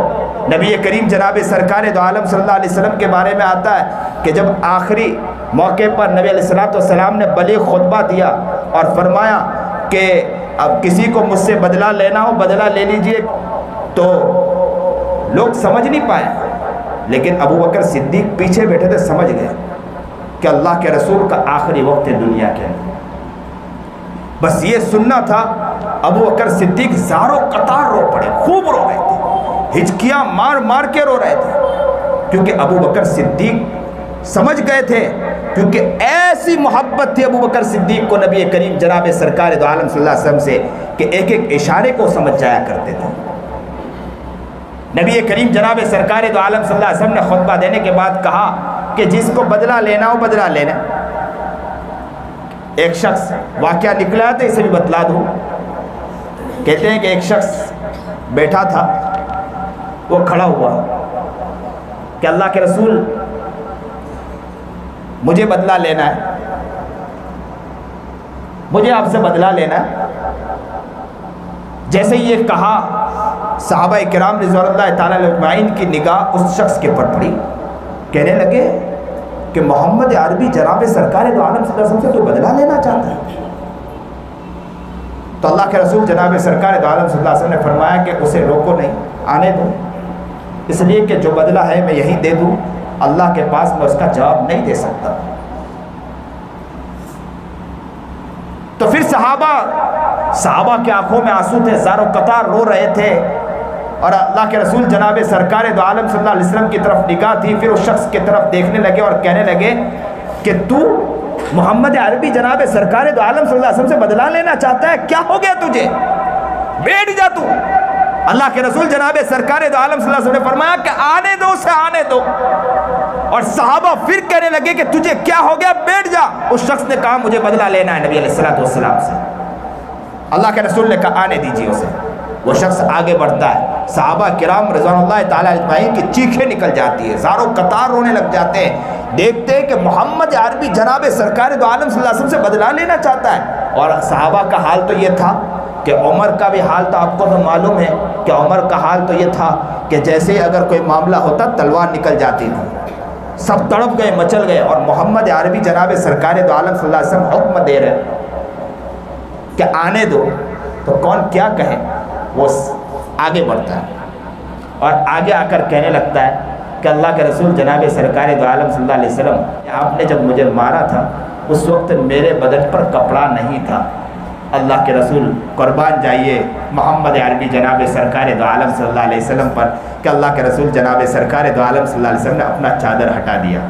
नबी करीम जनाब सरकार दो आलम सल्लल्लाहु अलैहि वसल्लम के बारे में आता है कि जब आखिरी मौके पर नबी अलैहिस्सलाम ने बलीग खुतबा दिया और फरमाया कि अब किसी को मुझसे बदला लेना हो बदला ले लीजिए, तो लोग समझ नहीं पाए, लेकिन अबू बकर सिद्दीक पीछे बैठे थे, समझ गए कि अल्लाह के रसूल का आखिरी वक्त है दुनिया के अंदर। बस ये सुनना था। अबू बकर सिद्दीक ज़ारो कतार रो पड़े, खूब रो रहे थे, हिचकियाँ मार मार के रो रहे थे, क्योंकि अबू बकर सिद्दीक समझ गए थे, क्योंकि ऐसी मोहब्बत थी अबू बकर सिद्दीक को नबी करीम जनाब सरकार दो आलम सल्लल्लाहु अलैहि वसल्लम से कि एक एक इशारे को समझ जाया करते थे। नबी करीम जनाब सरकार दो आलम सल्लल्लाहु अलैहि वसल्लम ने खुतबा देने के बाद कहा कि जिसको बदला लेना हो बदला लेना। एक शख्स वाक़या निकला तो इसे भी बतला दूँ। कहते हैं कि एक शख्स बैठा था, वो खड़ा हुआ कि अल्लाह के रसूल मुझे बदला लेना है, मुझे आपसे बदला लेना है। जैसे ये कहा, सहाबा किराम रिज़वानुल्लाह ताला अजमाइन की निगाह उस शख्स के ऊपर पड़ी। कहने लगे कि मोहम्मद अरबी जनाब सरकार दो आलम सल्लल्लाहु अलैहि वसल्लम से तो बदला लेना चाहता है। तो अल्लाह के रसूल जनाब सरकार दो आलम सल्लल्लाहु अलैहि वसल्लम ने फरमाया कि उसे रोको नहीं, आने दो, इसलिए कि जो बदला है मैं यहीं दे दूँ, अल्लाह के पास मैं उसका जवाब नहीं दे सकता। तो फिर सहाबा के आंखों में आंसू थे, ज़ारो कतार रो रहे थे, और अल्लाह के रसूल जनाब सरकार दो आलम सल्लल्लाहु अलैहि वसल्लम की तरफ निगाह थी। फिर उस शख्स की तरफ देखने लगे और कहने लगे कि तू मोहम्मद अरबी जनाब सरकार दो आलम सल्लल्लाहु अलैहि वसल्लम से बदला लेना चाहता है, क्या हो गया तुझे, बैठ जा तू। अल्लाह के रसूल जनाब सरकार दो आलम सल्लल्लाहु अलैहि वसल्लम ने फरमाया कि आने दो उसे, आने दो। और सहाबा फिर कहने लगे कि तुझे क्या हो गया, बैठ जा। उस शख्स ने कहा मुझे बदला लेना है नबी अलैहिस्सलाम से। अल्लाह के रसूल ने कहा आने दीजिए उसे। वो शख्स आगे बढ़ता है, सहाबा किराम रिज़वानुल्लाह ताला अजमाइन की चीखें निकल जाती है, ज़ारो कतार रोने लग जाते हैं। देखते हैं कि मोहम्मद अरबी जनाब सरकार दो आलम सल्लल्लाहु अलैहि वसल्लम से बदला लेना चाहता है। और सहाबा का हाल तो ये था कि उमर का भी हाल तो आपको तो मालूम है कि उमर का हाल तो ये था कि जैसे ही अगर कोई मामला होता तलवार निकल जाती थी, सब तड़प गए, मचल गए। और मोहम्मद अरबी जनाब सरकार दो आलम सल्लल्लाहु अलैहि वसल्लम हुक्म दे रहे कि आने दो, तो कौन क्या कहे, वो आगे बढ़ता है और आगे आकर कहने लगता है कि अल्लाह के रसूल जनाब सरकार दो आलम सल्लल्लाहु अलैहि वसल्लम, आपने जब मुझे मारा था उस वक्त मेरे बदन पर कपड़ा नहीं था। अल्लाह के रसूल कुर्बान जाइए मोहम्मद अरबी जनाब सरकार दो आलम सल्लल्लाहु अलैहि वसल्लम पर कि अल्लाह के रसूल जनाब सरकार दो आलम सल्लल्लाहु अलैहि वसल्लम ने अपना चादर हटा दिया।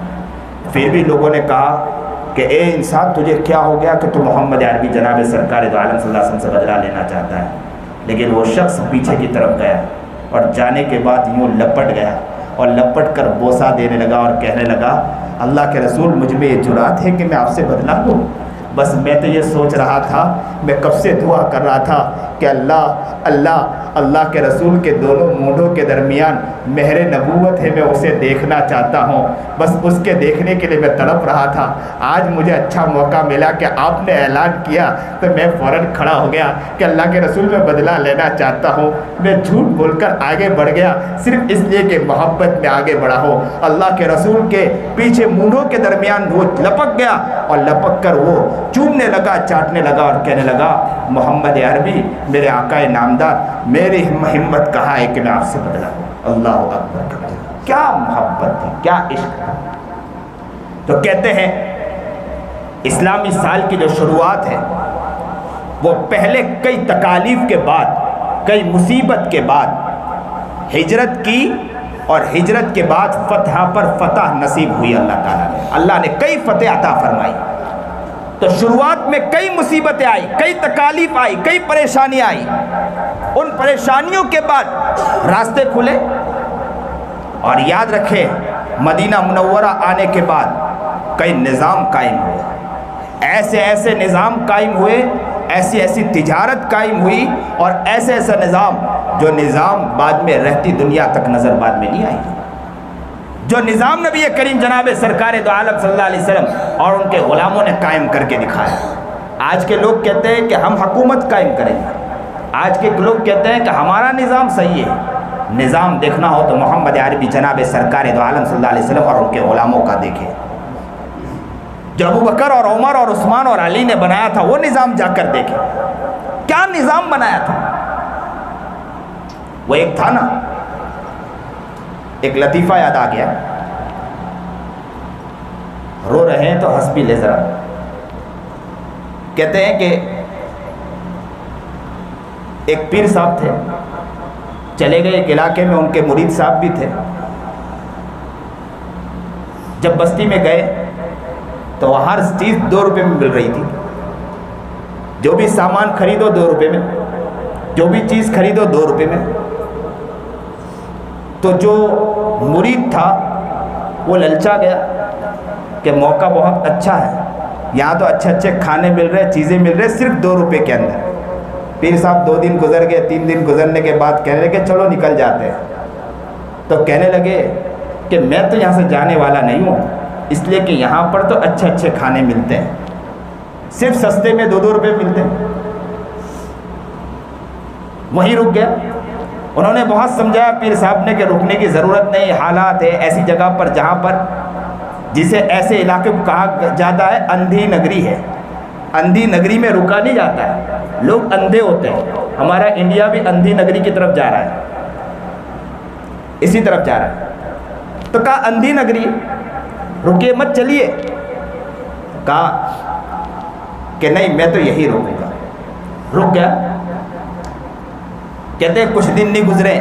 फिर भी लोगों ने कहा कि ए इंसान, तुझे क्या हो गया कि तू मोहम्मद अरबी जनाब सरकार दो आलम सल्लल्लाहु अलैहि वसल्लम से बदला लेना चाहता है। लेकिन वो शख्स पीछे की तरफ गया और जाने के बाद यूँ लपट गया और लपट कर बोसा देने लगा और कहने लगा, अल्लाह के रसूल, मुझ में ये जुरात है कि मैं आपसे बदला लूँ। बस मैं तो ये सोच रहा था, मैं कब से दुआ कर रहा था कि अल्लाह अल्लाह अल्लाह के रसूल के दोनों मूँढों के दरमियान मेहर नबूवत है, मैं उसे देखना चाहता हूँ। बस उसके देखने के लिए मैं तड़प रहा था। आज मुझे अच्छा मौका मिला कि आपने ऐलान किया तो मैं फ़ौरन खड़ा हो गया कि अल्लाह के रसूल, मैं बदला लेना चाहता हूँ। मैं झूठ बोलकर आगे बढ़ गया सिर्फ इसलिए कि मोहब्बत में आगे बढ़ा हो। अल्लाह के रसूल के पीछे मूँढों के दरमियान वो लपक गया और लपक कर वो चूमने लगा, चाटने लगा और कहने लगा, मोहम्मद अरबी, मेरे आकाए नामदार, मेरी हिम्मत कहाँ है कि मैं आपसे बदला लूँ। अल्लाह अकबर, क्या मोहब्बत थी, क्या इश्क था। तो कहते हैं इस्लामी साल की जो शुरुआत है वो पहले कई तकालीफ के बाद, कई मुसीबत के बाद हिजरत की और हिजरत के बाद फतह पर फतह नसीब हुई अल्लाह ताला ने। अल्लाह ने कई फतह अता फरमाई। तो शुरुआत में कई मुसीबतें आई, कई तकालीफ आई, कई परेशानियाँ आई। उन परेशानियों के बाद रास्ते खुले। और याद रखें, मदीना मुनव्वरा आने के बाद कई निज़ाम कायम हुए, ऐसे ऐसे निज़ाम कायम हुए, ऐसी ऐसी तिजारत कायम हुई और ऐसे ऐसा निज़ाम जो निज़ाम बाद में रहती दुनिया तक नज़र बाद में नहीं आई। जो निज़ाम नबी करीम जनाब सरकार दो आलम सल्लल्लाहु अलैहि वसल्लम और उनके ग़ुलामों ने कायम करके दिखाया। आज के लोग कहते हैं कि हम हुकूमत कायम करेंगे, आज के लोग कहते हैं कि हमारा निज़ाम सही है। निज़ाम देखना हो तो मोहम्मद अरबी जनाब सरकार दो आलम सल्लल्लाहु अलैहि वसल्लम और उनके ग़ुलामों का देखें। जो अबू बकर और उमर और उस्मान और अली ने बनाया था वो निज़ाम जाकर देखें, क्या निज़ाम बनाया था। वो एक था ना, एक लतीफ़ा याद आ गया, रो रहे हैं तो हंस भी ले ज़रा। कहते हैं कि एक पीर साहब थे, चले गए एक इलाके में, उनके मुरीद साहब भी थे। जब बस्ती में गए तो वहाँ हर चीज़ 2 रुपये में मिल रही थी। जो भी सामान खरीदो 2 रुपये में, जो भी चीज़ खरीदो 2 रुपये में। तो जो मुरीद था वो ललचा गया कि मौका बहुत अच्छा है, यहाँ तो अच्छे अच्छे खाने मिल रहे, चीज़ें मिल रहे सिर्फ 2 रुपये के अंदर। पीर साहब 2 दिन गुजर गए, 3 दिन गुजरने के बाद कहने लगे चलो निकल जाते हैं। तो कहने लगे कि मैं तो यहाँ से जाने वाला नहीं हूँ, इसलिए कि यहाँ पर तो अच्छे अच्छे खाने मिलते हैं, सिर्फ सस्ते में 2-2 रुपये मिलते हैं। वहीं रुक गया। उन्होंने बहुत समझाया पीर साहब ने कि रुकने की ज़रूरत नहीं, हालात है ऐसी जगह पर जहाँ पर, जिसे ऐसे इलाके को कहा जाता है अंधी नगरी है। अंधी नगरी में रुका नहीं जाता है, लोग अंधे होते हैं। हमारा इंडिया भी अंधी नगरी की तरफ जा रहा है, इसी तरफ जा रहा है। तो कहा अंधी नगरी, रुके मत चलिए। कहा कि नहीं मैं तो यही रुकूंगा। रुक गया। कहते हैं कुछ दिन नहीं गुजरे,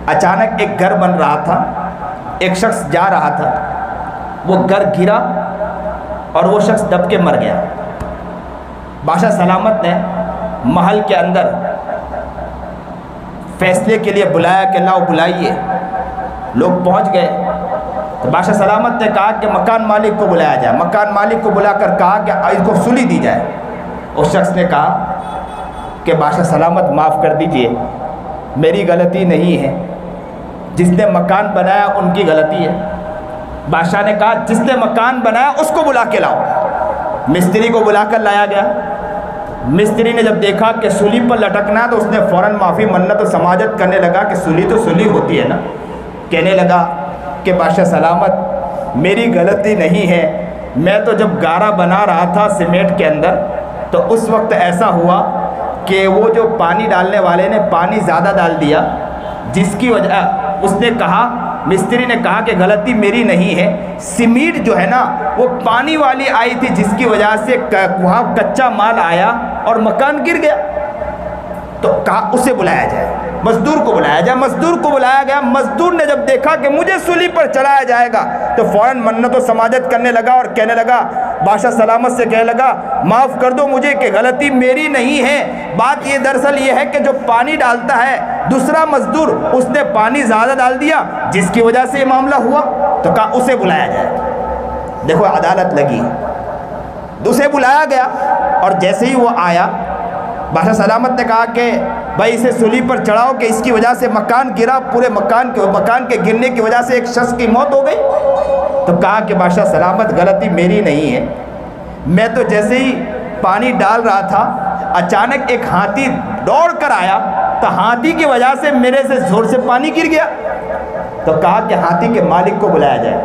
अचानक एक घर बन रहा था, एक शख्स जा रहा था, वो घर गिरा और वो शख्स दब के मर गया। बादशाह सलामत ने महल के अंदर फैसले के लिए बुलाया कि लाओ बुलाइए। लोग पहुंच गए तो बादशाह सलामत ने कहा कि मकान मालिक को बुलाया जाए। मकान मालिक को बुलाकर कहा कि इसको सुली दी जाए। उस शख्स ने कहा कि बादशाह सलामत माफ़ कर दीजिए, मेरी गलती नहीं है, जिसने मकान बनाया उनकी गलती है। बादशाह ने कहा जिसने मकान बनाया उसको बुला के लाओ। मिस्त्री को बुला कर लाया गया। मिस्त्री ने जब देखा कि सूली पर लटकना तो उसने फ़ौरन माफ़ी मन्नत और समाजत करने लगा कि सूली तो सूली होती है ना। कहने लगा कि बादशाह सलामत मेरी गलती नहीं है, मैं तो जब गारा बना रहा था सीमेंट के अंदर तो उस वक्त ऐसा हुआ कि वो जो पानी डालने वाले ने पानी ज़्यादा डाल दिया, जिसकी वजह उसने कहा, मिस्त्री ने कहा कि गलती मेरी नहीं है, सीमेंट जो है ना वो पानी वाली आई थी जिसकी वजह से वहाँ कच्चा माल आया और मकान गिर गया। तो कहा उसे बुलाया जाए, मजदूर को बुलाया जाए। मजदूर को बुलाया गया। मजदूर ने जब देखा कि मुझे सूली पर चलाया जाएगा तो फ़ौरन मन्नत और समाजत करने लगा और कहने लगा बादशाह सलामत से कहने लगा, माफ़ कर दो मुझे कि गलती मेरी नहीं है। बात ये दरअसल ये है कि जो पानी डालता है दूसरा मजदूर, उसने पानी ज़्यादा डाल दिया जिसकी वजह से ये मामला हुआ। तो कहा उसे बुलाया जाए। देखो अदालत लगी, उसे बुलाया गया और जैसे ही वो आया बादशाह सलामत ने कहा कि भाई इसे सूली पर चढ़ाओ कि इसकी वजह से मकान गिरा, पूरे मकान के गिरने की वजह से एक शख्स की मौत हो गई। तो कहा कि बादशाह सलामत गलती मेरी नहीं है, मैं तो जैसे ही पानी डाल रहा था अचानक एक हाथी दौड़ कर आया, तो हाथी की वजह से मेरे से ज़ोर से पानी गिर गया। तो कहा कि हाथी के मालिक को बुलाया जाए।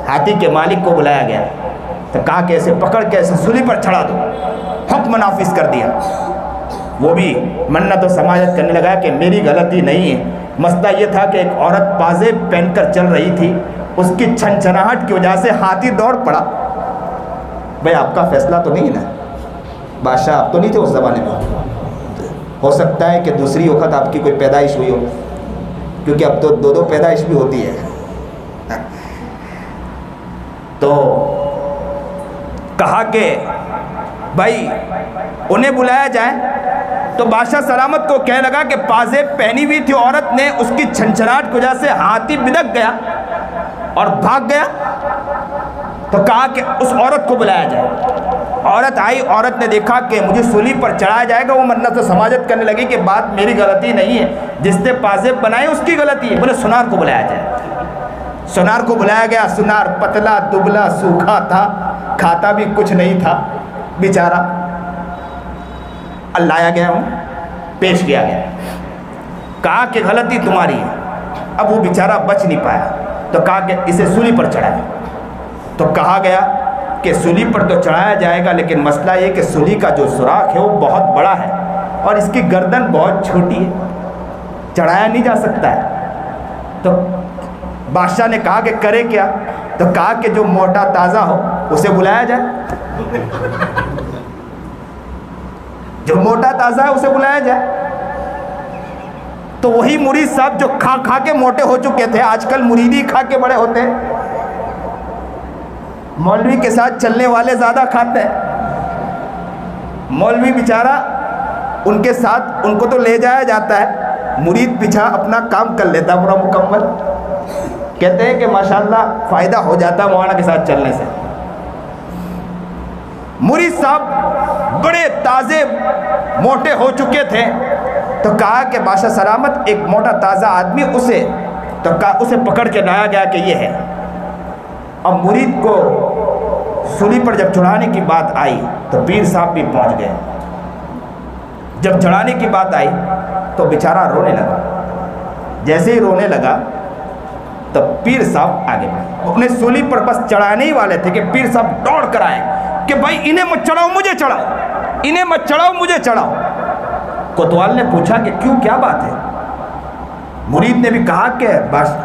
हाथी के मालिक को बुलाया गया तो कहा कि ऐसे पकड़ के ऐसे सूली पर चढ़ा दो। हुक्म नाफिज कर दिया। वो भी मन्नत और समाजत करने लगा कि मेरी गलती नहीं है। मसला ये था कि एक औरत पाजेब पहनकर चल रही थी, उसकी छनछनाहट की वजह से हाथी दौड़ पड़ा। भाई आपका फैसला तो नहीं है ना, बादशाह आप तो नहीं थे उस ज़माने में। हो सकता है कि दूसरी वक्त आपकी कोई पैदाइश हुई हो, क्योंकि अब तो दो पैदाइश भी होती है। तो कहा कि भाई उन्हें बुलाया जाए। तो बादशाह सलामत को कहने लगा कि पाजेब पहनी हुई थी औरत ने, उसकी छनछनाहट की वजह से हाथी बिदक गया और भाग गया। तो कहा कि उस औरत को बुलाया जाए। औरत आई, औरत ने देखा कि मुझे सूली पर चढ़ाया जाएगा। वो मन्नत से समाजत करने लगी कि बात मेरी गलती नहीं है, जिसने पाजेब बनाए उसकी गलती है। बोले सुनार को बुलाया जाए। सुनार को बुलाया गया। सुनार पतला दुबला सूखा था, खाता भी कुछ नहीं था बेचारा। लाया गया हूँ, पेश किया गया, कहा कि गलती तुम्हारी है। अब वो बेचारा बच नहीं पाया तो कहा कि इसे सूली पर चढ़ाया। तो कहा गया कि सूली पर तो चढ़ाया जाएगा, लेकिन मसला ये कि सूली का जो सुराख है वो बहुत बड़ा है और इसकी गर्दन बहुत छोटी है, चढ़ाया नहीं जा सकता है। तो बादशाह ने कहा कि करे क्या? तो कहा कि जो मोटा ताज़ा हो उसे बुलाया जाए। जो मोटा ताज़ा है उसे बुलाया जाए। तो वही मुरीद साहब जो खा खा के मोटे हो चुके थे, आजकल मुरीदी खा के बड़े होते हैं। मौलवी के साथ चलने वाले ज़्यादा खाते हैं। मौलवी बेचारा उनके साथ, उनको तो ले जाया जाता है, मुरीद पीछा अपना काम कर लेता पूरा मुकम्मल। कहते हैं कि माशाल्लाह फ़ायदा हो जाता है मौलाना के साथ चलने से। मुरीद साहब बड़े ताज़े मोटे हो चुके थे। तो कहा कि बादशाह सलामत एक मोटा ताज़ा आदमी उसे, तो कहा उसे पकड़ के लाया गया कि ये है। अब मुरीद को सूली पर जब चढ़ाने की बात आई तो पीर साहब भी पहुंच गए। जब चढ़ाने की बात आई तो बेचारा रोने लगा। जैसे ही रोने लगा तो पीर साहब आगे बढ़े। अपने सूली पर बस चढ़ाने ही वाले थे कि पीर साहब दौड़ कर आए कि भाई इन्हें मत चढ़ाओ मुझे चढ़ाओ, इन्हें मत चढ़ाओ मुझे चढ़ाओ। कोतवाल ने पूछा कि क्यों, क्या बात है? मुरीद ने भी कहा कि बस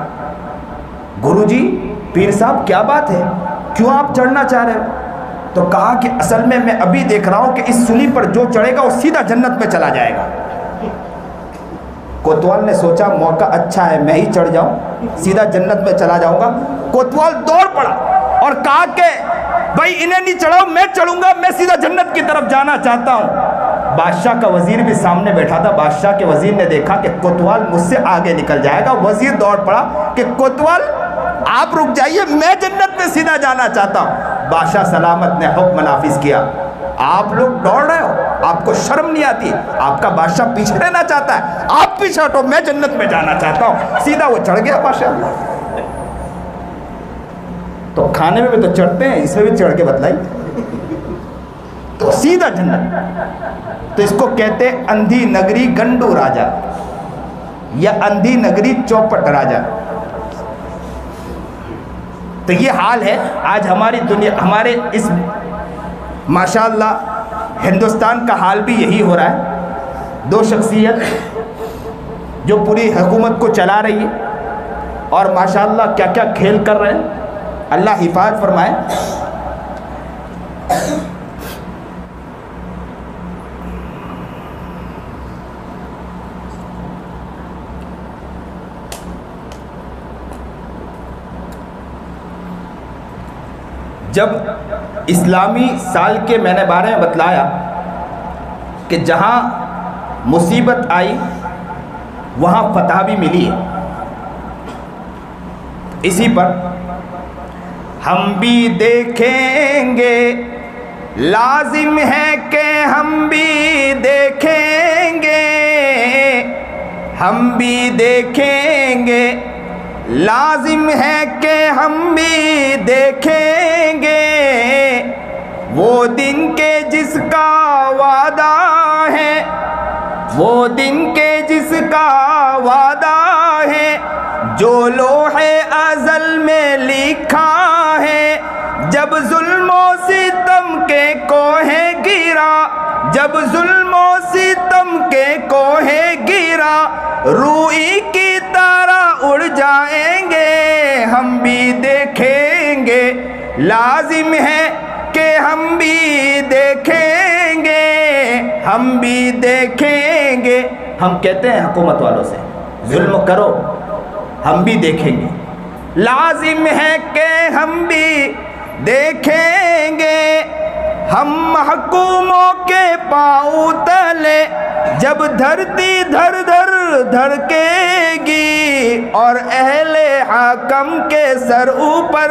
गुरुजी, पीर साहब क्या बात है, क्यों आप चढ़ना चाह रहे हो? तो कहा कि असल में मैं अभी देख रहा हूँ कि इस सूली पर जो चढ़ेगा वो सीधा जन्नत में चला जाएगा। कोतवाल ने सोचा मौका अच्छा है, मैं ही चढ़ जाऊँ, सीधा जन्नत में चला जाऊँगा। कोतवाल दौड़ पड़ा और कहा कि भाई इन्हें नहीं चढ़ाओ, मैं चढ़ूँगा, मैं सीधा जन्नत की तरफ जाना चाहता हूँ। बादशाह का वजीर भी सामने बैठा था। बादशाह के वजीर ने देखा कि कोतवाल मुझसे आगे निकल जाएगा। वजीर दौड़ पड़ा कि कोतवाल आप रुक जाइए, मैं जन्नत में सीधा जाना चाहता हूँ। बादशाह सलामत ने हुक्म नाफिज किया, आप लोग दौड़ रहे हो, आपको शर्म नहीं आती? आपका बादशाह पीछे रहना चाहता है, आप पीछे हटो, मैं जन्नत में जाना चाहता हूँ। सीधा वो चढ़ गया बादशाह। तो खाने में भी तो चढ़ते हैं, इसमें भी चढ़ के बतलाई, तो सीधा जन्नत। तो इसको कहते हैं अंधी नगरी गंडू राजा या अंधी नगरी चौपट राजा। तो ये हाल है आज हमारी दुनिया, हमारे इस माशाअल्लाह हिंदुस्तान का हाल भी यही हो रहा है। दो शख्सियत जो पूरी हुकूमत को चला रही है और माशाअल्लाह क्या क्या खेल कर रहे हैं, अल्लाह हिफाजत फरमाए। जब इस्लामी साल के मैंने बारे में बतलाया कि जहाँ मुसीबत आई वहाँ फतह भी मिली है। इसी पर हम भी देखेंगे, लाजिम है कि हम भी देखेंगे, हम भी देखेंगे, लाजिम है कि हम भी देखेंगे वो दिन के जिसका वादा है, वो दिन के जिसका वादा है, जो लोहे अज़ल में लिखा है। जब जुल्मों सितम के कोहे गिरा, जब जुल्मों सितम के कोहे गिरा, रूई की तरह उड़ जाएंगे, हम भी देखेंगे, लाजिम है कि हम भी देखेंगे, हम भी देखेंगे। हम कहते हैं हुकूमत वालों से जुल्म करो, हम भी देखेंगे, लाजिम है कि हम भी देखेंगे। हम महकूमों के पाँव तले जब धरती धर धर धड़केगी और अहले हाकम के सर ऊपर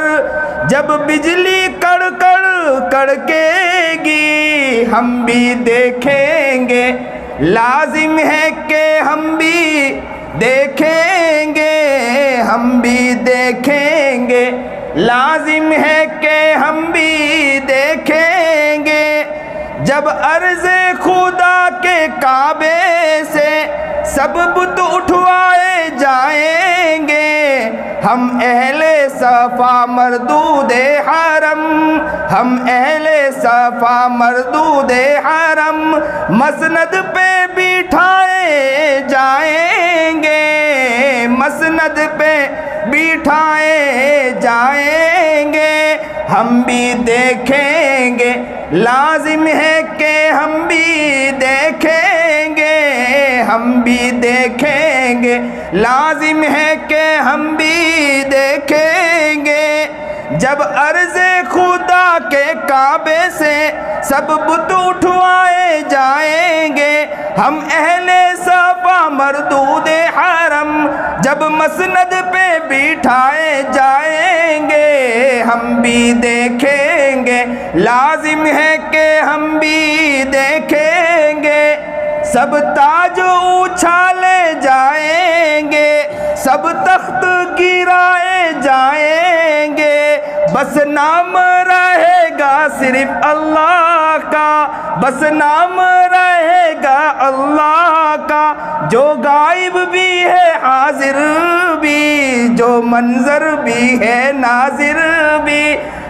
जब बिजली कड़कड़ कड़केगी, हम भी देखेंगे, लाजिम है कि हम भी देखेंगे, हम भी देखेंगे, लाजिम है कि हम भी देखेंगे। जब अर्ज़े खुदा के काबे से सब बुत उठवाए जाएंगे, हम अहले सफ़ा मरदूदे हरम, हम अहले सफ़ा मरदूदे हरम मसनद पे बिठाए जाएंगे, मसनद पे बिठाए जाएंगे, हम भी देखेंगे, लाजिम है कि हम भी देखेंगे, हम भी देखेंगे, लाजिम है कि हम भी देखेंगे। जब अर्ज़े खुदा के काबे से सब बुत उठवाए जाएंगे, हम अहले सफ़ा मरदूदे हरम जब मसनद पे बिठाए जाएंगे, हम भी देखेंगे, लाजिम है कि हम भी देखेंगे। सब ताज उछाले जाएंगे, सब तख्त गिराए जाएंगे, बस नाम रहेगा सिर्फ अल्लाह का, बस नाम रहेगा अल्लाह का, जो गायब भी है हाजिर भी, जो मंजर भी है नाजिर भी,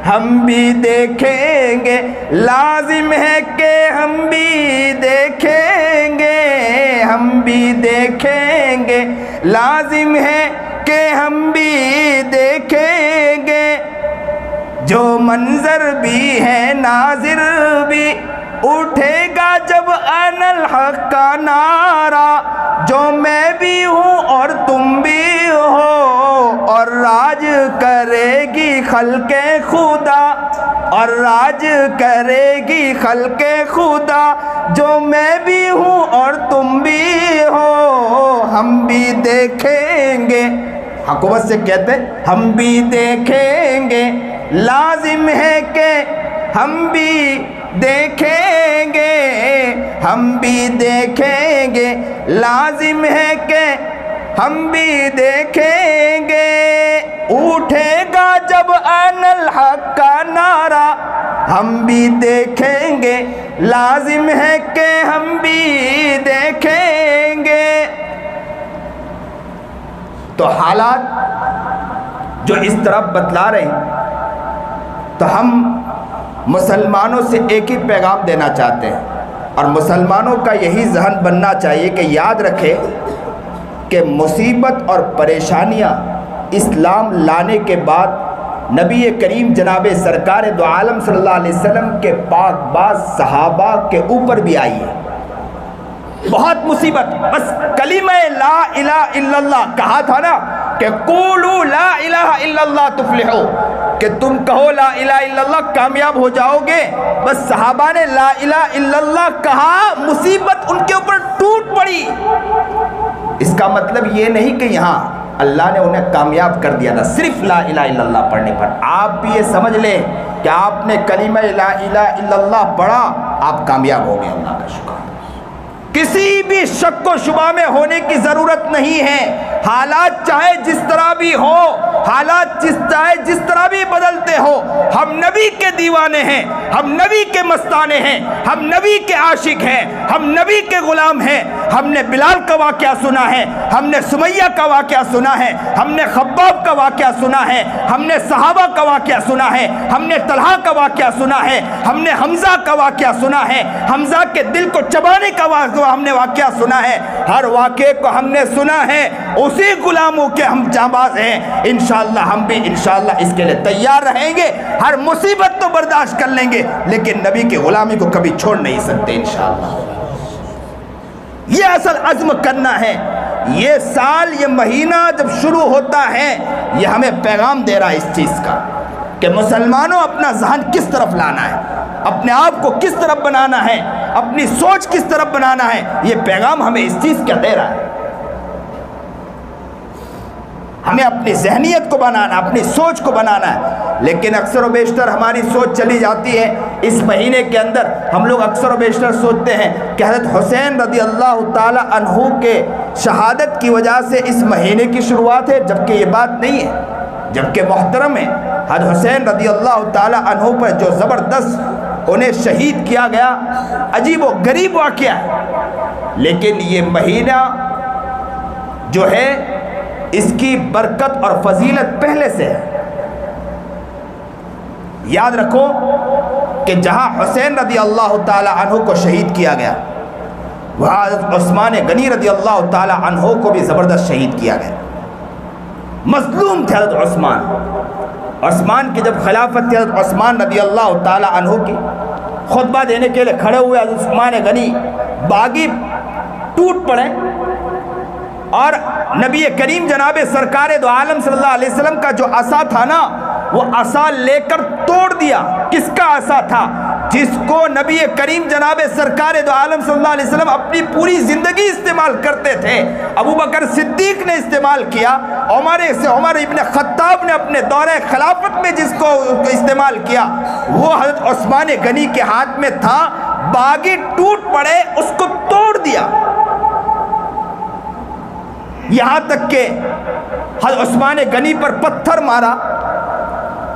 हम भी देखेंगे, लाजिम है कि हम भी देखेंगे, हम भी देखेंगे, लाजिम है कि हम भी देखेंगे, जो मंजर भी है नाजिर भी। उठेगा जब अनल हक का नारा, जो मैं भी हूँ और तुम भी हो, और राज करेगी खल्के खुदा, और राज करेगी खल्के खुदा, जो मैं भी हूँ और तुम भी हो, हम भी देखेंगे। हुकूमत से कहते हम भी देखेंगे, लाजिम है कि हम भी देखेंगे, हम भी देखेंगे, लाजिम है कि हम भी देखेंगे। उठेगा जब अनल हक का नारा, हम भी देखेंगे, लाजिम है कि हम भी देखेंगे। तो हालात जो इस तरफ बतला रहे हैं, तो हम मुसलमानों से एक ही पैगाम देना चाहते हैं, और मुसलमानों का यही जहन बनना चाहिए कि याद रखें कि मुसीबत और परेशानियां इस्लाम लाने के बाद नबी करीम जनाब सरकार दो आलम सल्लल्लाहु अलैहि वसल्लम के पाकबाज सहाबा के ऊपर भी आई है। बहुत मुसीबत, बस कलीमा ला इलाहा इल्लल्लाह कहा था ना कि कूलू ला इलाहा इल्लल्लाह तुफ्लिहू, कि तुम कहो ला इलाहा इल्लल्लाह कामयाब हो जाओगे। बस सहाबा ने ला इलाहा इल्लल्लाह कहा, मुसीबत उनके ऊपर टूट पड़ी। इसका मतलब ये नहीं कि यहाँ अल्लाह ने उन्हें कामयाब कर दिया था सिर्फ ला इलाहा इल्लल्लाह पढ़ने पर। आप भी ये समझ लें कि आपने कलीमा ला इलाहा इल्लल्लाह पढ़ा, आप कामयाब हो गए। अल्लाह का शुक्र। किसी भी शक व शुबा में होने की जरूरत नहीं है। हालात चाहे जिस तरह भी हो, हालात चाहे जिस तरह भी बदलते हो, हम नबी के दीवाने हैं, हम नबी के मस्ताने हैं, हम नबी के आशिक हैं, हम नबी के गुलाम हैं। हमने बिलाल का वाक़या सुना है, हमने सुमैया का वाक़या सुना है, हमने खब्बाब का वाक़या सुना है, हमने सहाबा का वाक़या सुना है, हमने तलहा का वाक़या सुना है, हमने हमजा का वाक़या सुना है, हमजा के दिल को चबाने का हमने वाक़या सुना है। हर वाक़े को हमने सुना है, उसी गुलामों के हम जाबाज हैं। इंशाअल्लाह हम भी इंशाअल्लाह इसके लिए तैयार रहेंगे। हर मुसीबत तो बर्दाश्त कर लेंगे, लेकिन नबी की गुलामी को कभी छोड़ नहीं सकते इंशाअल्लाह। ये असल अज़्म करना है। ये साल, ये महीना जब शुरू होता है, ये हमें पैगाम दे रहा है इस चीज़ का कि मुसलमानों अपना ज़हन किस तरफ लाना है, अपने आप को किस तरफ बनाना है, अपनी सोच किस तरफ बनाना है। ये पैगाम हमें इस चीज़ का दे रहा है। हमें अपनी ज़हनियत को बनाना, अपनी सोच को बनाना है। लेकिन अक्सर व बेशतर हमारी सोच चली जाती है, इस महीने के अंदर हम लोग अक्सर व बेशतर सोचते हैं कि हज़रत हुसैन रज़ी अल्लाह ताला अन्हु के शहादत की वजह से इस महीने की शुरुआत है, जबकि ये बात नहीं है। जबकि मोहतरम है, हज़रत हुसैन रज़ी अल्लाह ताला अन्हु पर जो ज़बरदस्त उन्हें शहीद किया गया, अजीब व गरीब वाक़या है। लेकिन ये महीना जो है, इसकी बरकत और फजीलत पहले से है। याद रखो कि जहां हुसैन रज़ी अल्लाह ताला अन्हु को शहीद किया गया, वहाँ हज़रत उस्मान गनी रज़ी अल्लाह ताला अन्हु को भी ज़बरदस्त शहीद किया गया। मज़लूम थे हज़रत उस्मान की जब खिलाफत थी, हज़रत उस्मान रज़ी अल्लाह ताला अन्हु की खुतबा देने के लिए खड़े हुए हज़रत उस्मान गनी बागी टूट पड़े और नबी करीम जनाब सरकार दो आलम सल्लल्लाहु अलैहि वसल्लम का जो असा था ना, वो असा लेकर तोड़ दिया। किसका असा था? जिसको नबी करीम जनाब सरकार दो आलम सल्लल्लाहु अलैहि वसल्लम अपनी पूरी ज़िंदगी इस्तेमाल करते थे। अबू बकर सिद्दीक ने इस्तेमाल किया, उमर इब्न खत्ताब ने अपने दौरे खिलाफत में जिसको इस्तेमाल किया, वो हज़रत उस्मान गनी के हाथ में था। बागी टूट पड़े, उसको तोड़ दिया। यहाँ तक के हज़रत उस्मान गनी पर पत्थर मारा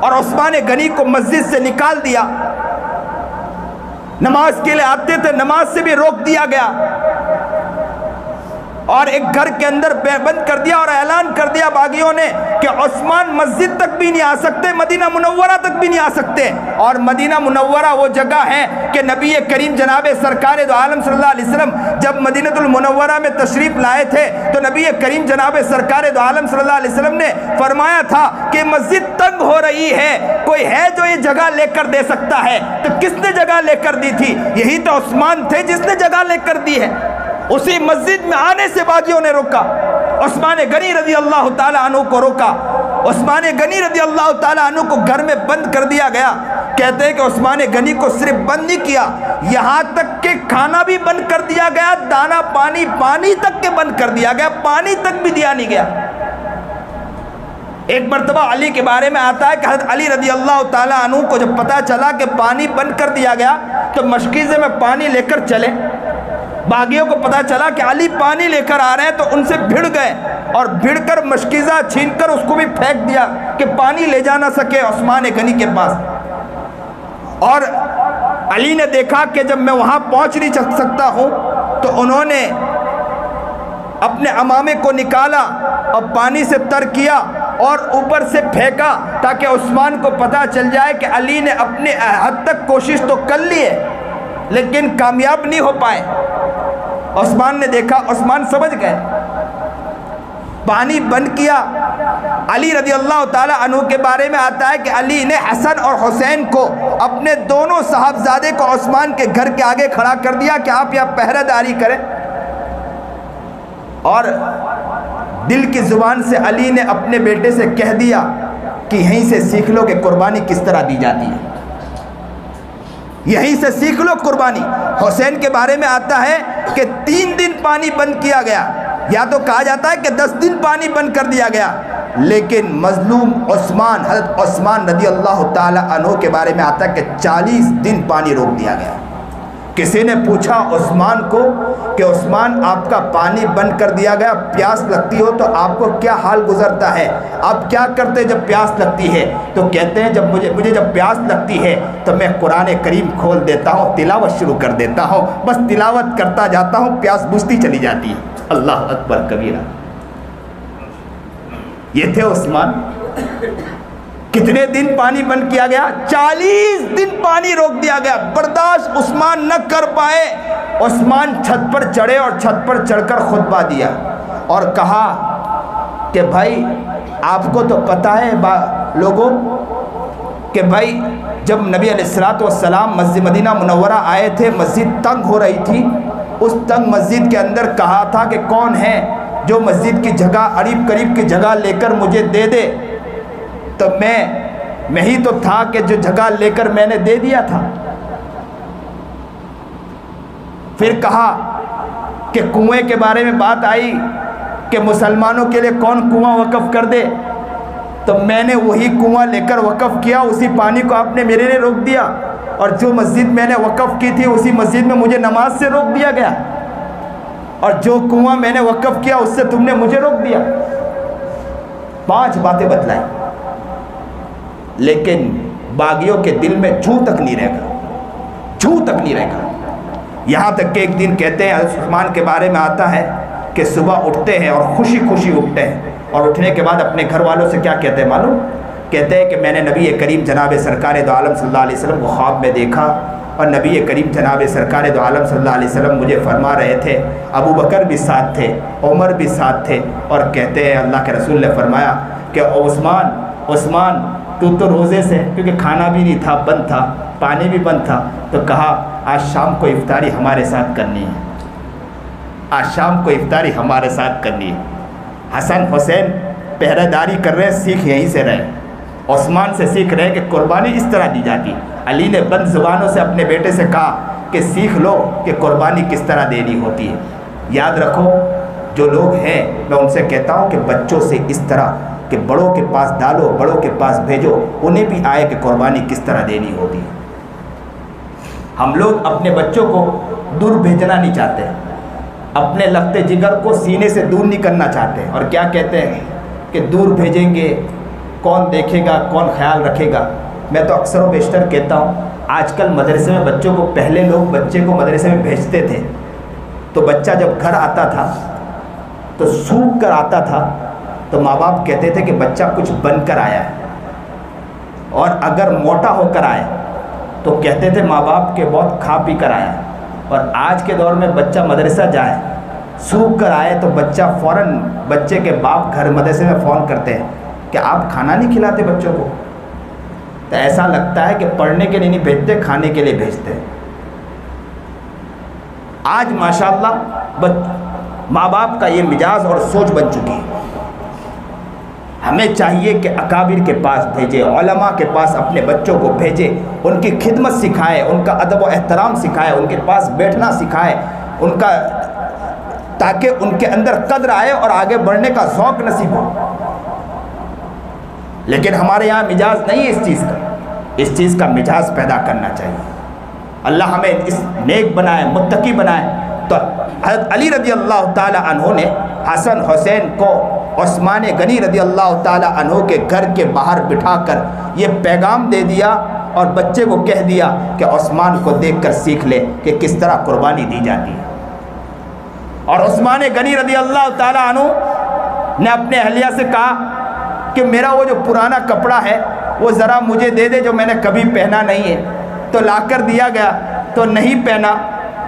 और उस्मान गनी को मस्जिद से निकाल दिया। नमाज के लिए आते थे, नमाज से भी रोक दिया गया और एक घर के अंदर बंद कर दिया और ऐलान कर दिया बागियों ने कि उस्मान मस्जिद तक भी नहीं आ सकते, मदीना मुनव्वरा तक भी नहीं आ सकते। और मदीना मुनव्वरा वो जगह है कि नबी करीम जनाब सरकार दो आलम सल्लल्लाहु अलैहि वसल्लम जब मदीनतुल मुनव्वरा में तशरीफ लाए थे, तो नबी करीम जनाब सरकार दो आलम सल्लल्लाहु अलैहि वसल्लम ने फरमाया था कि मस्जिद तंग हो रही है, कोई है जो ये जगह लेकर दे सकता है? तो किसने जगह लेकर दी थी? यही तो उस्मान थे जिसने जगह लेकर दी है। उसी मस्जिद में आने से बागियों ने रोका, उस्मान गनी रज़ी अल्लाह ताला अन्हु को रोका। उस्मान गनी रज़ी अल्लाह ताला अन्हु को घर में बंद कर दिया गया। कहते हैं कि उस्मान गनी को सिर्फ बंद नहीं किया, यहाँ तक कि खाना भी बंद कर दिया गया, दाना पानी तक के बंद कर दिया गया, पानी तक भी दिया नहीं गया। एक मरतबा अली के बारे में आता है कि हज़रत अली रज़ी अल्लाह ताला अन्हु को जब पता चला कि पानी बंद कर दिया गया, तो मशकीज़े में पानी लेकर चले। बागियों को पता चला कि अली पानी लेकर आ रहे हैं, तो उनसे भिड़ गए और भिड़कर मशकीज़ा छीनकर उसको भी फेंक दिया कि पानी ले जा ना सके उस्मान गनी के पास। और अली ने देखा कि जब मैं वहाँ पहुँच नहीं सकता हूँ, तो उन्होंने अपने अमामे को निकाला और पानी से तर किया और ऊपर से फेंका, ताकि उस्मान को पता चल जाए कि अली ने अपने हद तक कोशिश तो कर ली है, लेकिन कामयाब नहीं हो पाए। उस्मान ने देखा, उस्मान समझ गए, पानी बंद किया। अली रज़ी अल्लाह ताला अन्हु के बारे में आता है कि अली ने हसन और हुसैन को, अपने दोनों साहबजादे को उस्मान के घर के आगे खड़ा कर दिया कि आप यहाँ पहरेदारी करें। और दिल की ज़ुबान से अली ने अपने बेटे से कह दिया कि यहीं से सीख लो कि कुर्बानी किस तरह दी जाती है, यहीं से सीख लो कुर्बानी। हुसैन के बारे में आता है कि 3 दिन पानी बंद किया गया, या तो कहा जाता है कि 10 दिन पानी बंद कर दिया गया, लेकिन मजलूम उस्मान, हज़रत उस्मान रज़ी अल्लाह ताला अन्हु के बारे में आता है कि 40 दिन पानी रोक दिया गया। किसी ने पूछा उस्मान को कि उस्मान, आपका पानी बंद कर दिया गया, प्यास लगती हो तो आपको क्या हाल गुजरता है, आप क्या करते जब प्यास लगती है? तो कहते हैं जब मुझे जब प्यास लगती है तो मैं कुरान करीम खोल देता हूँ, तिलावत शुरू कर देता हूँ, बस तिलावत करता जाता हूँ, प्यास बुझती चली जाती है। अल्लाह अकबर कबीरा। ये थे उस्मान। कितने दिन पानी बंद किया गया? 40 दिन पानी रोक दिया गया। बर्दाश्त उस्मान न कर पाए, उस्मान छत पर चढ़े और छत पर चढ़कर खुतबा दिया और कहा कि भाई आपको तो पता है लोगों कि भाई जब नबी अलैहिस्सलातु वस्सलाम मस्जिद मदीना मुनव्वरा आए थे, मस्जिद तंग हो रही थी, उस तंग मस्जिद के अंदर कहा था कि कौन है जो मस्जिद की जगह, करीब करीब की जगह लेकर मुझे दे दे। तो मैं ही तो था कि जो जगह लेकर मैंने दे दिया था। फिर कहा कि कुएं के बारे में बात आई कि मुसलमानों के लिए कौन कुआं वक़्फ़ कर दे, तो मैंने वही कुआं लेकर वक़्फ़ किया, उसी पानी को आपने मेरे लिए रोक दिया, और जो मस्जिद मैंने वक़्फ़ की थी उसी मस्जिद में मुझे नमाज से रोक दिया गया, और जो कुआं मैंने वक़्फ़ किया उससे तुमने मुझे रोक दिया। 5 बातें बतलाई, लेकिन बागियों के दिल में जू तक नहीं रहेगा, जू तक नहीं रहेगा। यहाँ तक कि एक दिन कहते हैं उस्मान के बारे में आता है कि सुबह उठते हैं और खुशी खुशी उठते हैं, और उठने के बाद अपने घर वालों से क्या कहते हैं मालूम? कहते हैं कि मैंने नबी करीम जनाब सरकार दो आलम सल्लल्लाहु अलैहि वसल्लम को ख्वाब में देखा, और नबी करीम जनाब सरकार दो आलम सल्लल्लाहु अलैहि वसल्लम मुझे फरमा रहे थे, अबू बकर भी साथ थे, उमर भी साथ थे, और कहते हैं अल्लाह के रसूल ने फरमाया कि उस्मान तू तो रोज़े से, क्योंकि खाना भी नहीं था, बंद था, पानी भी बंद था, तो कहा आज शाम को इफ्तारी हमारे साथ करनी है, आज शाम को इफ्तारी हमारे साथ करनी है। हसन हुसैन पहरेदारी कर रहे हैं, सीख यहीं से रहे, उस्मान से सीख रहे हैं कि कुर्बानी इस तरह दी जाती है। अली ने बंद ज़ुबानों से अपने बेटे से कहा कि सीख लो कि कुर्बानी किस तरह देनी होती है। याद रखो, जो लोग हैं मैं उनसे कहता हूँ कि बच्चों से इस तरह कि बड़ों के पास डालो, बड़ों के पास भेजो, उन्हें भी आए कि कुर्बानी किस तरह देनी होती है। हम लोग अपने बच्चों को दूर भेजना नहीं चाहते, अपने लगते जिगर को सीने से दूर नहीं करना चाहते, और क्या कहते हैं कि दूर भेजेंगे कौन देखेगा, कौन ख्याल रखेगा। मैं तो अक्सर व बेशतर कहता हूँ, आजकल मदरसे में बच्चों को, पहले लोग बच्चे को मदरसे में भेजते थे तो बच्चा जब घर आता था तो सूख कर आता था, तो माँ बाप कहते थे कि बच्चा कुछ बनकर आया है, और अगर मोटा होकर आए तो कहते थे माँ बाप के बहुत खा पी कर आया है। और आज के दौर में बच्चा मदरसा जाए, सूख कर आए, तो बच्चा फ़ौरन, बच्चे के बाप घर मदरसे में फ़ोन करते हैं कि आप खाना नहीं खिलाते बच्चों को। तो ऐसा लगता है कि पढ़ने के लिए नहीं भेजते, खाने के लिए भेजते हैं। आज माशाअल्लाह माँ बाप का ये मिजाज और सोच बन चुकी है। हमें चाहिए कि अकाबिर के पास भेजें, उलमा के पास अपने बच्चों को भेजें, उनकी खिदमत सिखाएं, उनका अदब व एहतराम सिखाएं, उनके पास बैठना सिखाएं, उनका, ताकि उनके अंदर कद्र आए और आगे बढ़ने का शौक़ नसीब हो। लेकिन हमारे यहाँ मिजाज नहीं है इस चीज़ का, इस चीज़ का मिजाज पैदा करना चाहिए। अल्लाह हमें इस नेक बनाए, मुत्तकी बनाए। तो हज़रत अली रज़ी अल्लाह ताला अन्हु ने हसन हुसैन को उस्मान गनी रज़ी अल्लाह ताला अन्हु के घर के बाहर बिठाकर ये पैगाम दे दिया, और बच्चे को कह दिया कि उस्मान को देखकर सीख ले कि किस तरह कुर्बानी दी जाती है। और उस्मान गनी रज़ी अल्लाह ताला अन्हु ने अपने अहलिया से कहा कि मेरा वो जो पुराना कपड़ा है वो ज़रा मुझे दे दे, जो मैंने कभी पहना नहीं है। तो लाकर दिया गया, तो नहीं पहना,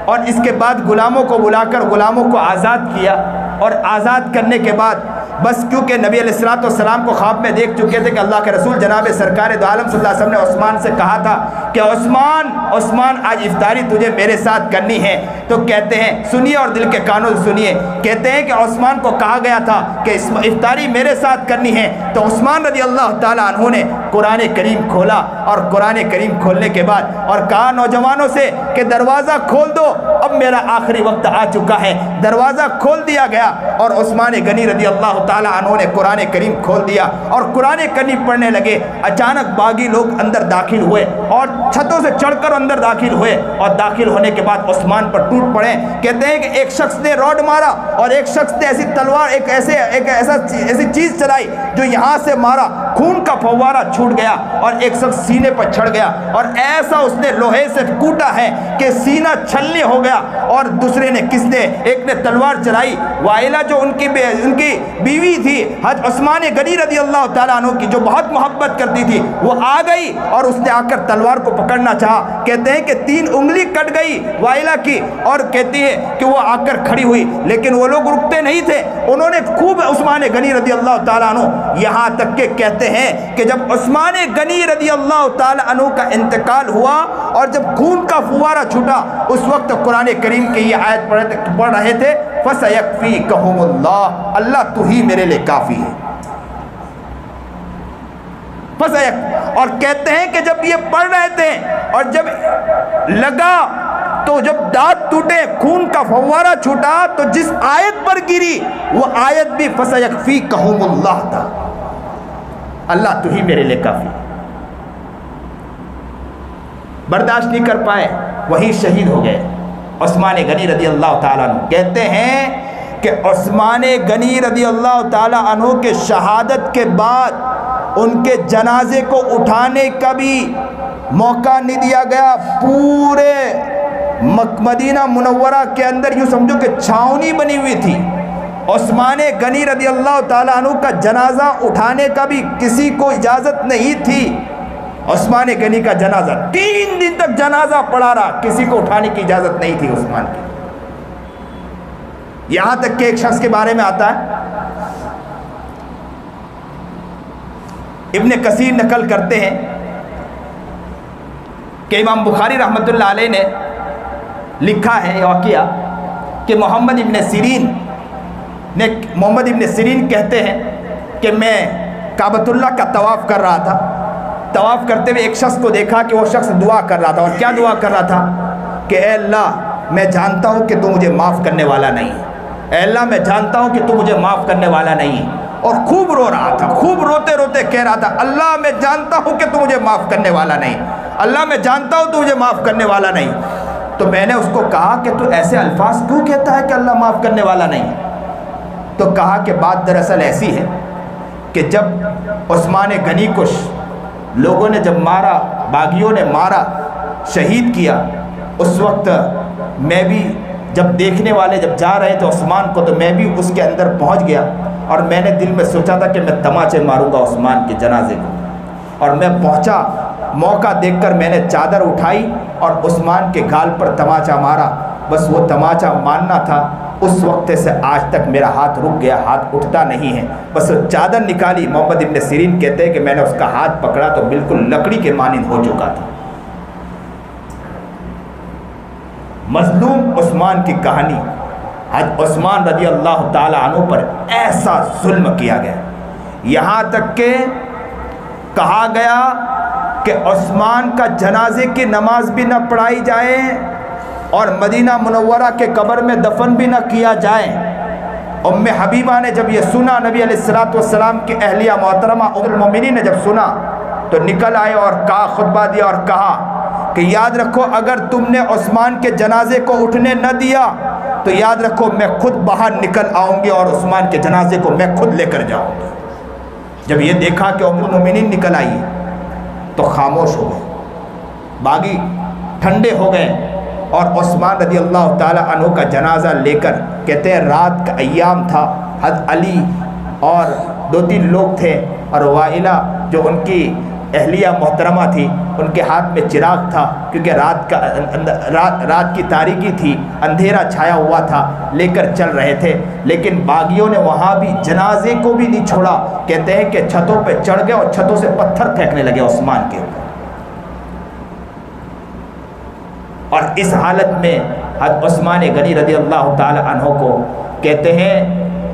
और इसके बाद गुलामों को बुलाकर गुलामों को आज़ाद किया, और आज़ाद करने के बाद बस क्योंकि नबी अलैहिस्सलातु वस्सलाम को ख्वाब में देख चुके थे कि अल्लाह के रसूल जनाब सरकार दो आलम सल्लल्लाहु अलैहि वसल्लम ने उस्मान से कहा था कि उस्मान आज इफ्तारी तुझे मेरे साथ करनी है। तो कहते हैं, सुनिए और दिल के कानों से सुनिए, कहते हैं कि उस्मान को कहा गया था कि इफ्तारी मेरे साथ करनी है। तो उस्मान रज़ी अल्लाह ताला अन्हु ने कुरान करीम खोला और कुरान करीम खोलने के बाद और कहा नौजवानों से कि दरवाज़ा खोल दो, अब मेरा आखिरी वक्त आ चुका है। दरवाज़ा खोल दिया गया और उस्मान गनी रज़ी अल्लाह ताला अन्हु ने कुरान करीम खोल दिया और कुरान करीम पढ़ने लगे। अचानक बागी लोग अंदर दाखिल हुए और छतों से चढ़कर अंदर दाखिल हुए और दाखिल होने के बाद उस्मान पर टूट पड़े। कहते हैं कि एक शख्स ने रॉड मारा और एक शख्स ने ऐसी तलवार ऐसी चीज़ चलाई जो यहाँ से मारा, खून का फव्वारा छूट गया और एक शख्स सीने पर चढ़ गया और ऐसा उसने लोहे से कूटा है कि सीना छलनी हो गया। और दूसरे ने एक ने तलवार चलाई। वाइला जो उनकी बीवी थी हज उस्मान गनी रज़ी अल्लाह ताला अन्हु की, जो बहुत मोहब्बत करती थी, वो आ गई और उसने आकर तलवार को पकड़ना चाहा। कहते हैं कि 3 उंगली कट गई वाइला की और कहती है कि वो आकर खड़ी हुई, लेकिन वो लोग रुकते नहीं थे। उन्होंने खूब उस्मान गनी रज़ी अल्लाह ताला अन्हु, यहाँ तक के कहते हैं कि जब उस्मान गनी रज़ी अल्लाह ताला अन्हु का इंतकाल हुआ और जब खून का फुवारा छूटा, उस वक्त कुरान करीम की ये आयत पढ़ रहे थे, फसयक्फीकहुमुल्लाह, अल्लाह तू ही मेरे लिए काफ़ी है। और कहते हैं कि जब ये पढ़ रहे थे और जब लगा तो जब दांत टूटे, खून का फव्वारा छूटा, तो जिस आयत पर गिरी वो आयत भी फसयक्फीकहुमुल्लाह था, अल्लाह तू ही मेरे लिए काफ़ी। बर्दाश्त नहीं कर पाए, वहीं शहीद हो गए उस्मान गनी रज़ी अल्लाह ताला अन्हु। कहते हैं कि उस्मान गनी रज़ी अल्लाह ताला अन्हु के शहादत के बाद उनके जनाजे को उठाने का भी मौका नहीं दिया गया। पूरे मदीना मुनव्वरा के अंदर यूँ समझो कि छावनी बनी हुई थी। उस्मान गनी रज़ी अल्लाह ताला अन्हु का जनाजा उठाने का भी किसी को इजाज़त नहीं थी। उस्मान गनी का जनाजा 3 दिन तक जनाजा पड़ा रहा, किसी को उठाने की इजाज़त नहीं थी उस्मान की। यहाँ तक कि एक शख्स के बारे में आता है, इब्ने कसीर नकल करते हैं कि इमाम बुखारी रहमतुल्लाह अलैह ने लिखा है वाक़िया कि मोहम्मद इब्ने सिरीन कहते हैं कि मैं काबतुल्लाह का तवाफ़ कर रहा था। तवाफ़ करते हुए एक शख्स को देखा कि वो शख्स दुआ कर रहा था। और क्या दुआ कर रहा था कि ए अल्लाह, मैं जानता हूँ कि तू मुझे माफ़ करने वाला नहीं है। ए अल्लाह, मैं जानता हूँ कि तू मुझे माफ़ करने वाला नहीं है। और खूब रो रहा था, खूब रोते रोते कह रहा था, अल्लाह मैं जानता हूँ कि तू मुझे माफ़ करने वाला नहीं, अल्लाह मैं जानता हूँ तू मुझे माफ़ करने वाला नहीं। तो मैंने उसको कहा कि तू ऐसे अल्फाज क्यों कहता है कि अल्लाह माफ़ करने वाला नहीं? तो कहा कि बात दरअसल ऐसी है कि जब उस्मान गनी को लोगों ने जब मारा, बागियों ने मारा, शहीद किया, उस वक्त मैं भी जब देखने वाले जब जा रहे थे उस्मान को, तो मैं भी उसके अंदर पहुंच गया और मैंने दिल में सोचा था कि मैं तमाचे मारूंगा उस्मान के जनाजे को। और मैं पहुंचा, मौका देखकर मैंने चादर उठाई और उस्मान के गाल पर तमाचा मारा। बस वो तमाचा मारना था। उस वक्त से आज तक मेरा हाथ रुक गया, हाथ उठता नहीं है। बस वो चादर निकाली, मोहम्मद इब्ने सिरीन कहते हैं कि मैंने उसका हाथ पकड़ा तो बिल्कुल लकड़ी के मानिंद हो चुका था। मजलूम उस्मान की कहानी। हज उस्मान रज़ी अल्लाह ताला अन्हु पर ऐसा जुल्म किया गया, यहाँ तक के कहा गया कि उस्मान का जनाजे की नमाज भी न पढ़ाई जाए और मदीना मुनव्वरा के कब्र में दफन भी न किया जाए। उम्मे हबीबा ने जब ये सुना, नबी अलैहिस्सलातु वस्सलाम की अहलिया मोहतरमा उम्मुल मोमिनीन ने जब सुना तो निकल आए और कहा, खुतबा दिया और कहा कि याद रखो, अगर तुमने उस्मान के जनाजे को उठने न दिया तो याद रखो मैं खुद बाहर निकल आऊँगी और उस्मान के जनाजे को मैं खुद लेकर जाऊँगी। जब ये देखा कि उम्मुल मोमिनीन निकल आई तो खामोश हो गए, बागी ठंडे हो गए और उस्मान रज़ी अल्लाह ताला अन्हु का जनाज़ा लेकर, कहते हैं रात का अय्याम था, हज़रत अली और 2-3 लोग थे और वाइला जो उनकी अहलिया मोहतरमा थी, उनके हाथ में चिराग था क्योंकि रात की तारीकी थी, अंधेरा छाया हुआ था, लेकर चल रहे थे। लेकिन बागियों ने वहाँ भी जनाजे को भी नहीं छोड़ा। कहते हैं कि छतों पे चढ़ गए और छतों से पत्थर फेंकने लगे उस्मान के ऊपर। और इस हालत में हज़रत उस्मान गनी रज़ी अल्लाह ताला अन्हो को कहते हैं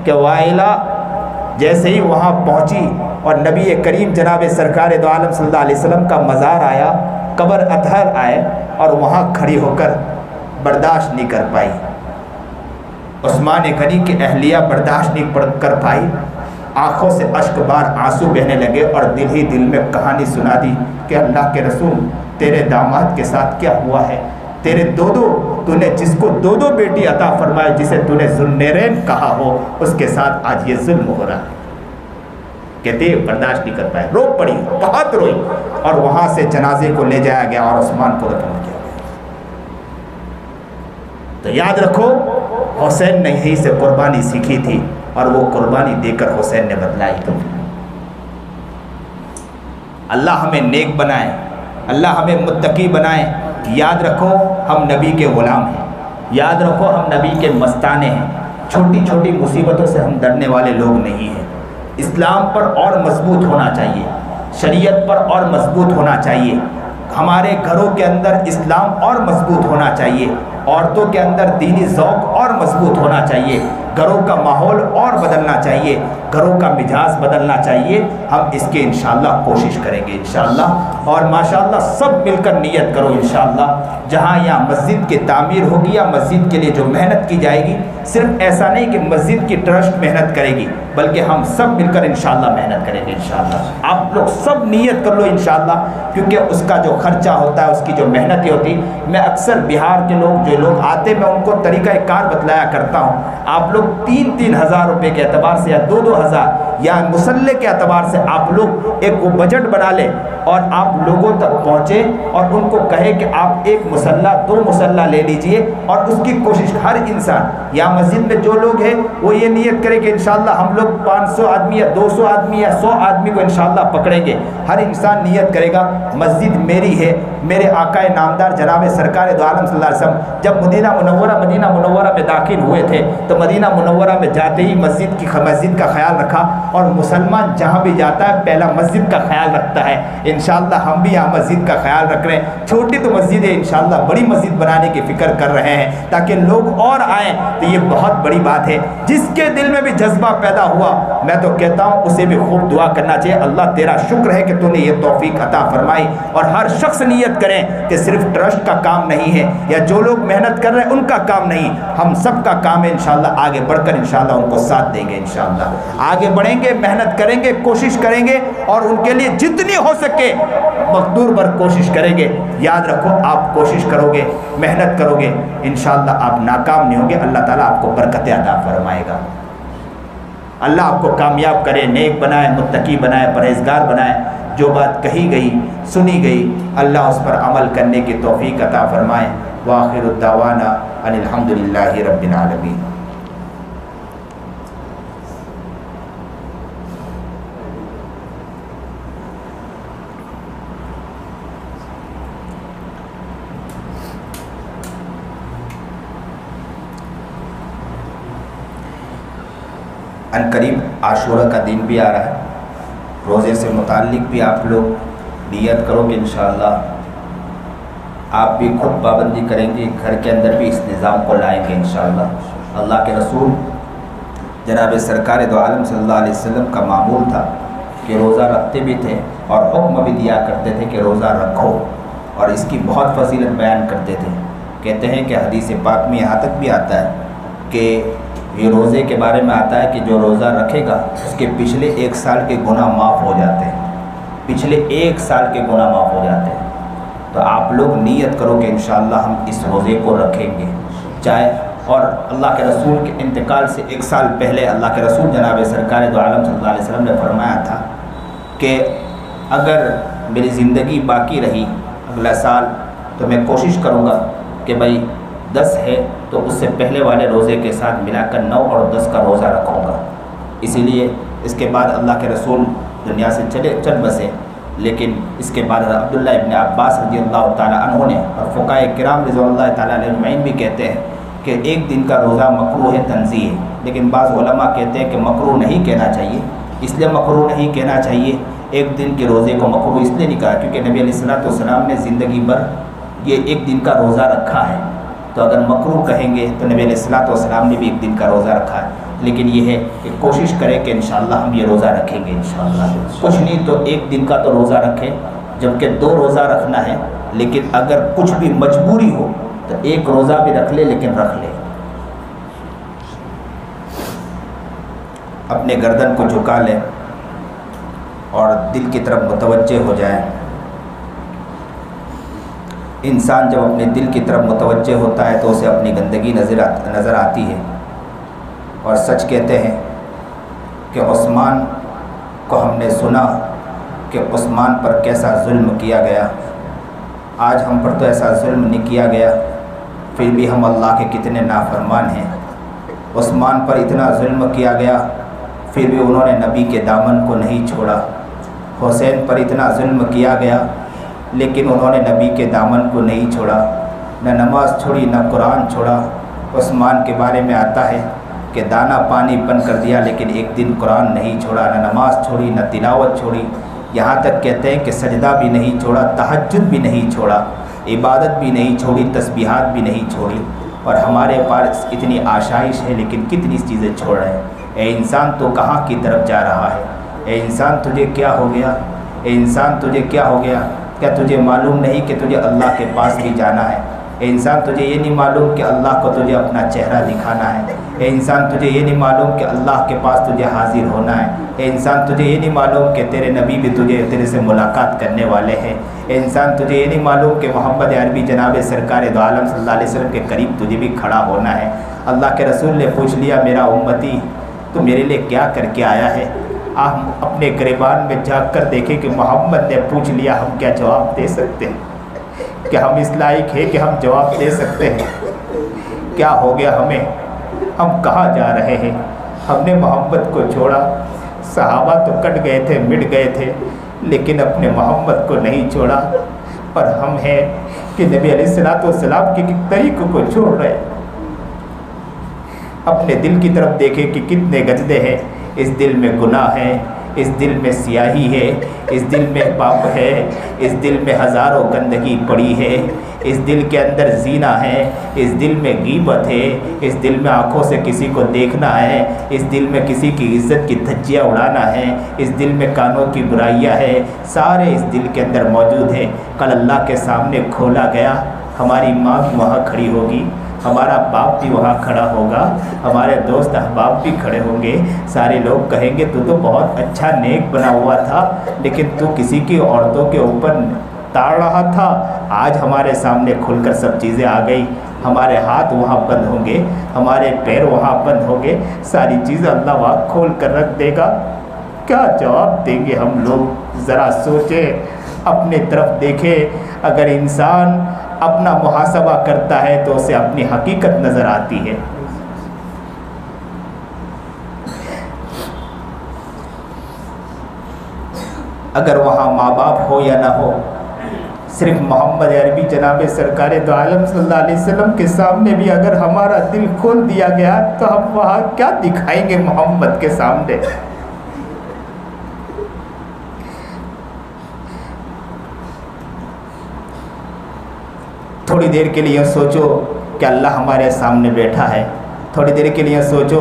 कि वाइला जैसे ही वहाँ पहुँची और नबी करीम जनाब सरकार दो आलम सल्लल्लाहु अलैहि वसल्लम का मज़ार आया, कब्र अतहर आए और वहाँ खड़ी होकर बर्दाश्त नहीं कर पाई। उस्मान गनी की अहलिया बर्दाश्त नहीं कर पाई, आँखों से अश्कबार आंसू बहने लगे और दिल ही दिल में कहानी सुना दी कि अल्लाह के रसूल तेरे दामाद के साथ क्या हुआ है, तेरे तूने जिसको दो बेटी अता फरमाए, जिसे तूने ज़ुन्नैरैन कहा हो, उसके साथ आज ये जुल्म हो रहा है। कहते बर्दाश्त नहीं कर पाए, रो पड़ी, बहुत रोई और वहाँ से जनाजे को ले जाया गया और उस्मान को दफन किया गया। तो याद रखो, हुसैन ने यहीं से कुर्बानी सीखी थी और वो कुर्बानी देकर हुसैन ने बदलाई। तो अल्लाह हमें नेक बनाए, अल्लाह हमें मुत्तकी बनाए। याद रखो हम नबी के ग़ुलाम हैं, याद रखो हम नबी के मस्ताने हैं। छोटी छोटी मुसीबतों से हम डरने वाले लोग नहीं हैं। इस्लाम पर और मजबूत होना चाहिए, शरीयत पर और मजबूत होना चाहिए। हमारे घरों के अंदर इस्लाम और मजबूत होना चाहिए, औरतों के अंदर दीनी ज़ौक़ और मजबूत होना चाहिए, घरों का माहौल और बदलना चाहिए, घरों का मिजाज बदलना चाहिए। हम इसके इंशाअल्लाह कोशिश करेंगे इंशाअल्लाह। और माशाअल्लाह सब मिलकर नियत करो इंशाअल्लाह, जहाँ यहाँ मस्जिद की तामीर होगी या मस्जिद के लिए जो मेहनत की जाएगी, सिर्फ ऐसा नहीं कि मस्जिद की ट्रस्ट मेहनत करेगी, बल्कि हम सब मिलकर इंशाअल्लाह मेहनत करेंगे इंशाअल्लाह। आप लोग सब नियत कर लो इंशाअल्लाह, क्योंकि उसका जो खर्चा होता है, उसकी जो मेहनत होती, मैं अक्सर बिहार के लोग जो लोग आते, मैं उनको तरीक़ा कार बतलाया करता हूँ। आप लोग 3-3 हज़ार रुपये के अतबार से या 2-2 हज़ार या मुसल्ले के अतबार से आप लोग एक वो बजट बना लें और आप लोगों तक पहुँचे और उनको कहे कि आप 1 मुसल्ला 2 मुसल्ला ले लीजिए। और उसकी कोशिश हर इंसान या मस्जिद में जो लोग हैं वो ये नियत करें कि इंशाअल्लाह हम लोग 500 आदमी या 200 आदमी या 100 आदमी को इंशाअल्लाह पकड़ेंगे। हर इंसान नियत करेगा मस्जिद मेरी है। मेरे आकाए नामदार जनाब सरकार दो आलम सल्लल्लाहु अलैहि वसल्लम जब मदीना मुनव्वरा में दाखिल हुए थे तो मदीना मुनव्वरा में जाते ही मस्जिद का ख्याल रखा। और मुसलमान जहाँ भी जाता है पहला मस्जिद का ख्याल रखता है। इंशाअल्लाह हम भी यहाँ मस्जिद का ख्याल रख रहे हैं। छोटी तो मस्जिद है, इंशाअल्लाह बड़ी मस्जिद बनाने की फ़िक्र कर रहे हैं ताकि लोग और आएँ, तो ये बहुत बड़ी बात है। जिसके दिल में भी जज्बा पैदा हुआ, मैं तो कहता हूँ उसे भी खूब दुआ करना चाहिए। अल्लाह तेरा शुक्र है कि तूने ये तौफीक अता फरमाई। और हर शख्स नियत करें कि सिर्फ ट्रस्ट का काम नहीं है या जो लोग मेहनत कर रहे हैं उनका काम नहीं, हम सब का काम है। इंशाअल्लाह आगे बढ़कर इंशाअल्लाह उनको साथ देंगे, इंशाअल्लाह आगे बढ़ेंगे, मेहनत करेंगे, कोशिश करेंगे और उनके लिए जितनी हो सके मकदूर भर कोशिश करेंगे। याद रखो आप कोशिश करोगे, मेहनत करोगे, इंशाअल्लाह आप नाकाम नहीं होंगे। अल्लाह ताला आपको बरकत अता फरमाएगा। अल्लाह आपको कामयाब करे, नेक बनाए, मुत्तकी बनाए, परहेजगार बनाए। जो बात कही गई, सुनी गई, अल्लाह उस पर अमल करने की तौफीक अता फरमाए। व आखिरु दावाना अनिल हम्दुलिल्लाहि रब्बिल आलमीन। अनकरीब आशूरा का दिन भी आ रहा है। रोज़े से मुताल्लिक भी आप लोग नियत करो कि इंशाअल्लाह आप भी खुद पाबंदी करेंगे, घर के अंदर भी इस निज़ाम को लाएंगे इंशाअल्लाह। अल्लाह के रसूल जनाब सरकार दो आलम सल्लल्लाहु अलैहि वसल्लम का मामूल था कि रोज़ा रखते भी थे और हुक्म भी दिया करते थे कि रोज़ा रखो, और इसकी बहुत फजीलत बयान करते थे। कहते हैं कि हदीस पाक में यहाँ तक भी आता है कि ये रोज़े के बारे में आता है कि जो रोज़ा रखेगा उसके पिछले 1 साल के गुनाह माफ़ हो जाते हैं, पिछले 1 साल के गुनाह माफ़ हो जाते हैं। तो आप लोग नियत करो कि इंशाअल्लाह हम इस रोज़े को रखेंगे चाहे। और अल्लाह के रसूल के इंतकाल से 1 साल पहले अल्लाह के रसूल जनाब सरकार दो आलम सल्लल्लाहु अलैहि वसल्लम ने फरमाया था कि अगर मेरी ज़िंदगी बाकी रही अगला साल तो मैं कोशिश करूँगा कि भाई 10 है तो उससे पहले वाले रोज़े के साथ मिलाकर 9 और 10 का रोज़ा रखूँगा। इसीलिए इसके बाद अल्लाह के रसूल दुनिया से चल बसे, लेकिन इसके बाद अब्दुल्ला इब्न अब्बास रज़ियल्लाहु ताला अन्हु ने और फ़ुक़हाए किराम रज़ियल्लाहु ताला अलैहिम भी कहते हैं कि 1 दिन का रोज़ा मकरूह तंज़ीह है, लेकिन बाज़ उलमा कहते हैं कि मकरूह नहीं कहना चाहिए। इसलिए मकरूह नहीं कहना चाहिए, 1 दिन के रोज़े को मकरूह इसलिए नहीं कहा क्योंकि नबी अलैहिस्सलातु वस्सलाम ने ज़िंदगी भर ये एक दिन का रोज़ा रखा है, तो अगर मकरूह कहेंगे तो नबी अलैहिस्सलाम ने भी एक दिन का रोज़ा रखा है। लेकिन ये है कि कोशिश करें कि इंशाअल्लाह हम ये रोज़ा रखेंगे इंशाअल्लाह। कुछ नहीं तो एक दिन का तो रोज़ा रखें, जबकि 2 रोज़ा रखना है। लेकिन अगर कुछ भी मजबूरी हो तो एक रोज़ा भी रख ले, लेकिन रख ले। अपने गर्दन को झुका लें और दिल की तरफ मुतवज्जे हो जाए। इंसान जब अपने दिल की तरफ मुतवज्जे होता है तो उसे अपनी गंदगी नज़र आती है। और सच कहते हैं कि उस्मान को हमने सुना कि उस्मान पर कैसा जुल्म किया गया। आज हम पर तो ऐसा जुल्म नहीं किया गया, फिर भी हम अल्लाह के कितने नाफरमान हैं। उस्मान पर इतना जुल्म किया गया, फिर भी उन्होंने नबी के दामन को नहीं छोड़ा। हुसैन पर इतना जुल्म किया गया, लेकिन उन्होंने नबी के दामन को नहीं छोड़ा। न नमाज छोड़ी, न कुरान छोड़ा। उस्मान के बारे में आता है कि दाना पानी बंद कर दिया, लेकिन एक दिन कुरान नहीं छोड़ा, न नमाज छोड़ी, न तिलावत छोड़ी। यहाँ तक कहते हैं कि सजदा भी नहीं छोड़ा, तहज्जुद भी नहीं छोड़ा, इबादत भी नहीं छोड़ी, तस्बीहात भी नहीं छोड़ी। और हमारे पास इतनी आशाइश है, लेकिन कितनी चीज़ें छोड़ रहे हैं। ए इंसान तो कहाँ की तरफ जा रहा है? ए इंसान तुझे क्या हो गया? ए इंसान तुझे क्या हो गया? क्या तुझे मालूम नहीं कि तुझे अल्लाह के पास भी जाना है? ए इंसान तुझे ये नहीं मालूम कि अल्लाह को तुझे अपना चेहरा दिखाना है? ए इंसान तुझे ये नहीं मालूम कि अल्लाह के पास तुझे हाजिर होना है? ए इंसान तुझे ये नहीं मालूम कि तेरे नबी भी तेरे से मुलाकात करने वाले हैं? ए इंसान तुझे ये नहीं मालूम कि मोहम्मद अरबी जनाब सरकार दो आलम सल्लल्लाहु अलैहि वसल्लम के करीब तुझे भी खड़ा होना है? अल्लाह के रसूल ने पूछ लिया, मेरा उम्मती तो मेरे लिए क्या करके आया है? आप अपने गिरबान में झाँक कर देखें कि मोहम्मद ने पूछ लिया, हम क्या जवाब दे सकते हैं? क्या हम इस लायक है कि हम जवाब दे सकते हैं? क्या हो गया हमें? हम कहाँ जा रहे हैं? हमने मोहम्मद को छोड़ा। सहाबा तो कट गए थे, मिट गए थे, लेकिन अपने मोहम्मद को नहीं छोड़ा। और हम हैं कि नबी अलैहिस्सलाम के तरीक़ों को छोड़ रहे। अपने दिल की तरफ देखें कि कितने गजदे हैं। इस दिल में गुनाह है, इस दिल में स्याही है, इस दिल में पाप है, इस दिल में हज़ारों गंदगी पड़ी है, इस दिल के अंदर जीना है, इस दिल में गीबत है, इस दिल में आँखों से किसी को देखना है, इस दिल में किसी की इज़्ज़त की धज्जियाँ उड़ाना है, इस दिल में कानों की बुराइयाँ है, सारे इस दिल के अंदर मौजूद है। कल अल्लाह के सामने खोला गया, हमारी माँ भी वहाँ खड़ी होगी, हमारा बाप भी वहाँ खड़ा होगा, हमारे दोस्त अहबाब भी खड़े होंगे। सारे लोग कहेंगे तू तो बहुत अच्छा नेक बना हुआ था, लेकिन तू किसी की औरतों के ऊपर ताड़ रहा था। आज हमारे सामने खुलकर सब चीज़ें आ गई। हमारे हाथ वहाँ बंद होंगे, हमारे पैर वहाँ बंद होंगे, सारी चीज़ें अल्लाह वहाँ खोल कर रख देगा। क्या जवाब देंगे हम लोग? ज़रा सोचें, अपने तरफ देखें। अगर इंसान अपना मुहासबा करता है तो उसे अपनी हकीकत नज़र आती है। अगर वहाँ माँ बाप हो या ना हो, सिर्फ मोहम्मद अरबी जनाब सरकार दो आलम सल्लल्लाहु अलैहि वसल्लम के सामने भी अगर हमारा दिल खोल दिया गया तो हम वहाँ क्या दिखाएंगे मोहम्मद के सामने? थोड़ी देर के लिए सोचो कि अल्लाह हमारे सामने बैठा है। थोड़ी देर के लिए सोचो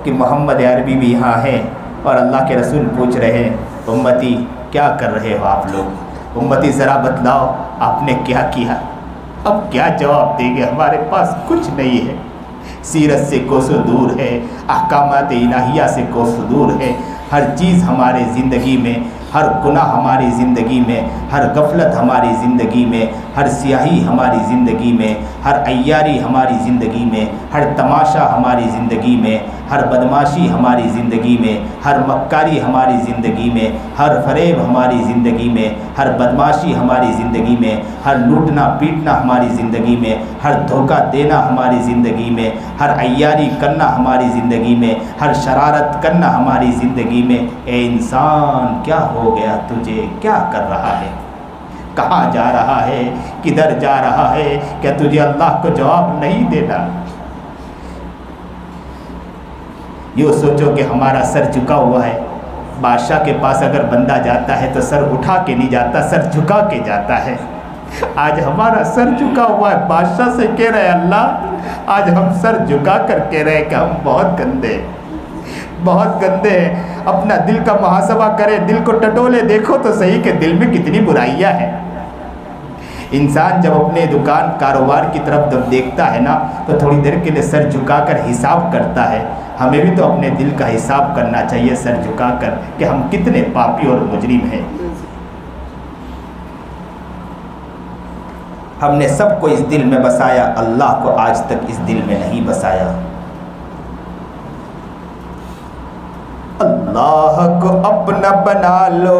कि मोहम्मद अरबी भी यहाँ हैं और अल्लाह के रसूल पूछ रहे हैं, उम्मती क्या कर रहे हो आप लोग? उम्मती ज़रा बतलाओ आपने क्या किया? अब क्या जवाब देंगे? हमारे पास कुछ नहीं है। सीरत से कोसों दूर है, अहकामात इलाहिया से कोसों दूर है। हर चीज़ हमारे ज़िंदगी में, हर गुनाह हमारी ज़िंदगी में, हर गफलत हमारी ज़िंदगी में, हर स्याही हमारी ज़िंदगी में, हर अय्यारी हमारी ज़िंदगी में, हर तमाशा हमारी ज़िंदगी में, हर बदमाशी हमारी ज़िंदगी में, हर मक्कारी हमारी ज़िंदगी में, हर फरेब हमारी ज़िंदगी में, हर बदमाशी हमारी ज़िंदगी में, हर लूटना पीटना हमारी ज़िंदगी में, हर धोखा देना हमारी ज़िंदगी में, हर अय्यारी करना हमारी ज़िंदगी में, हर शरारत करना हमारी ज़िंदगी में। ए इंसान क्या हो गया तुझे? क्या कर रहा है? कहाँ जा रहा है? किधर जा रहा है? क्या तुझे अल्लाह को जवाब नहीं देना? यूँ सोचो कि हमारा सर झुका हुआ है। बादशाह के पास अगर बंदा जाता है तो सर उठा के नहीं जाता, सर झुका के जाता है। आज हमारा सर झुका हुआ है, बादशाह से कह रहे हैं अल्लाह, आज हम सर झुका कर कह रहे हैं कि हम बहुत गंदे बहुत गंदे हैं। अपना दिल का मुहासबा करें, दिल को टटोले, देखो तो सही कि दिल में कितनी बुराइयां हैं। इंसान जब अपने दुकान कारोबार की तरफ जब देखता है ना, तो थोड़ी देर के लिए सर झुकाकर हिसाब करता है। हमें भी तो अपने दिल का हिसाब करना चाहिए सर झुकाकर कि हम कितने पापी और मुजरिम हैं। हमने सबको इस दिल में बसाया, अल्लाह को आज तक इस दिल में नहीं बसाया। अल्लाह को अपना बना लो,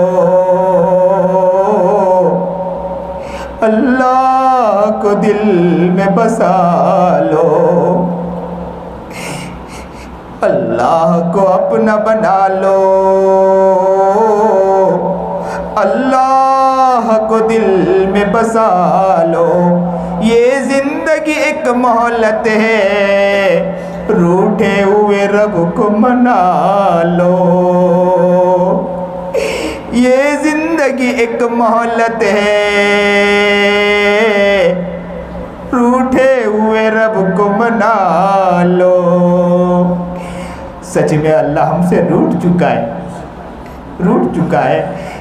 अल्लाह को दिल में बसा लो, अल्लाह को अपना बना लो, अल्लाह को दिल में बसा लो। ये जिंदगी एक मोहलत है, रूठे हुए रब को मना लो। ये जिंदगी एक मोहलत है, रूठे हुए रब को मना लो। सच में अल्लाह हमसे रूठ चुका है, रूठ चुका है।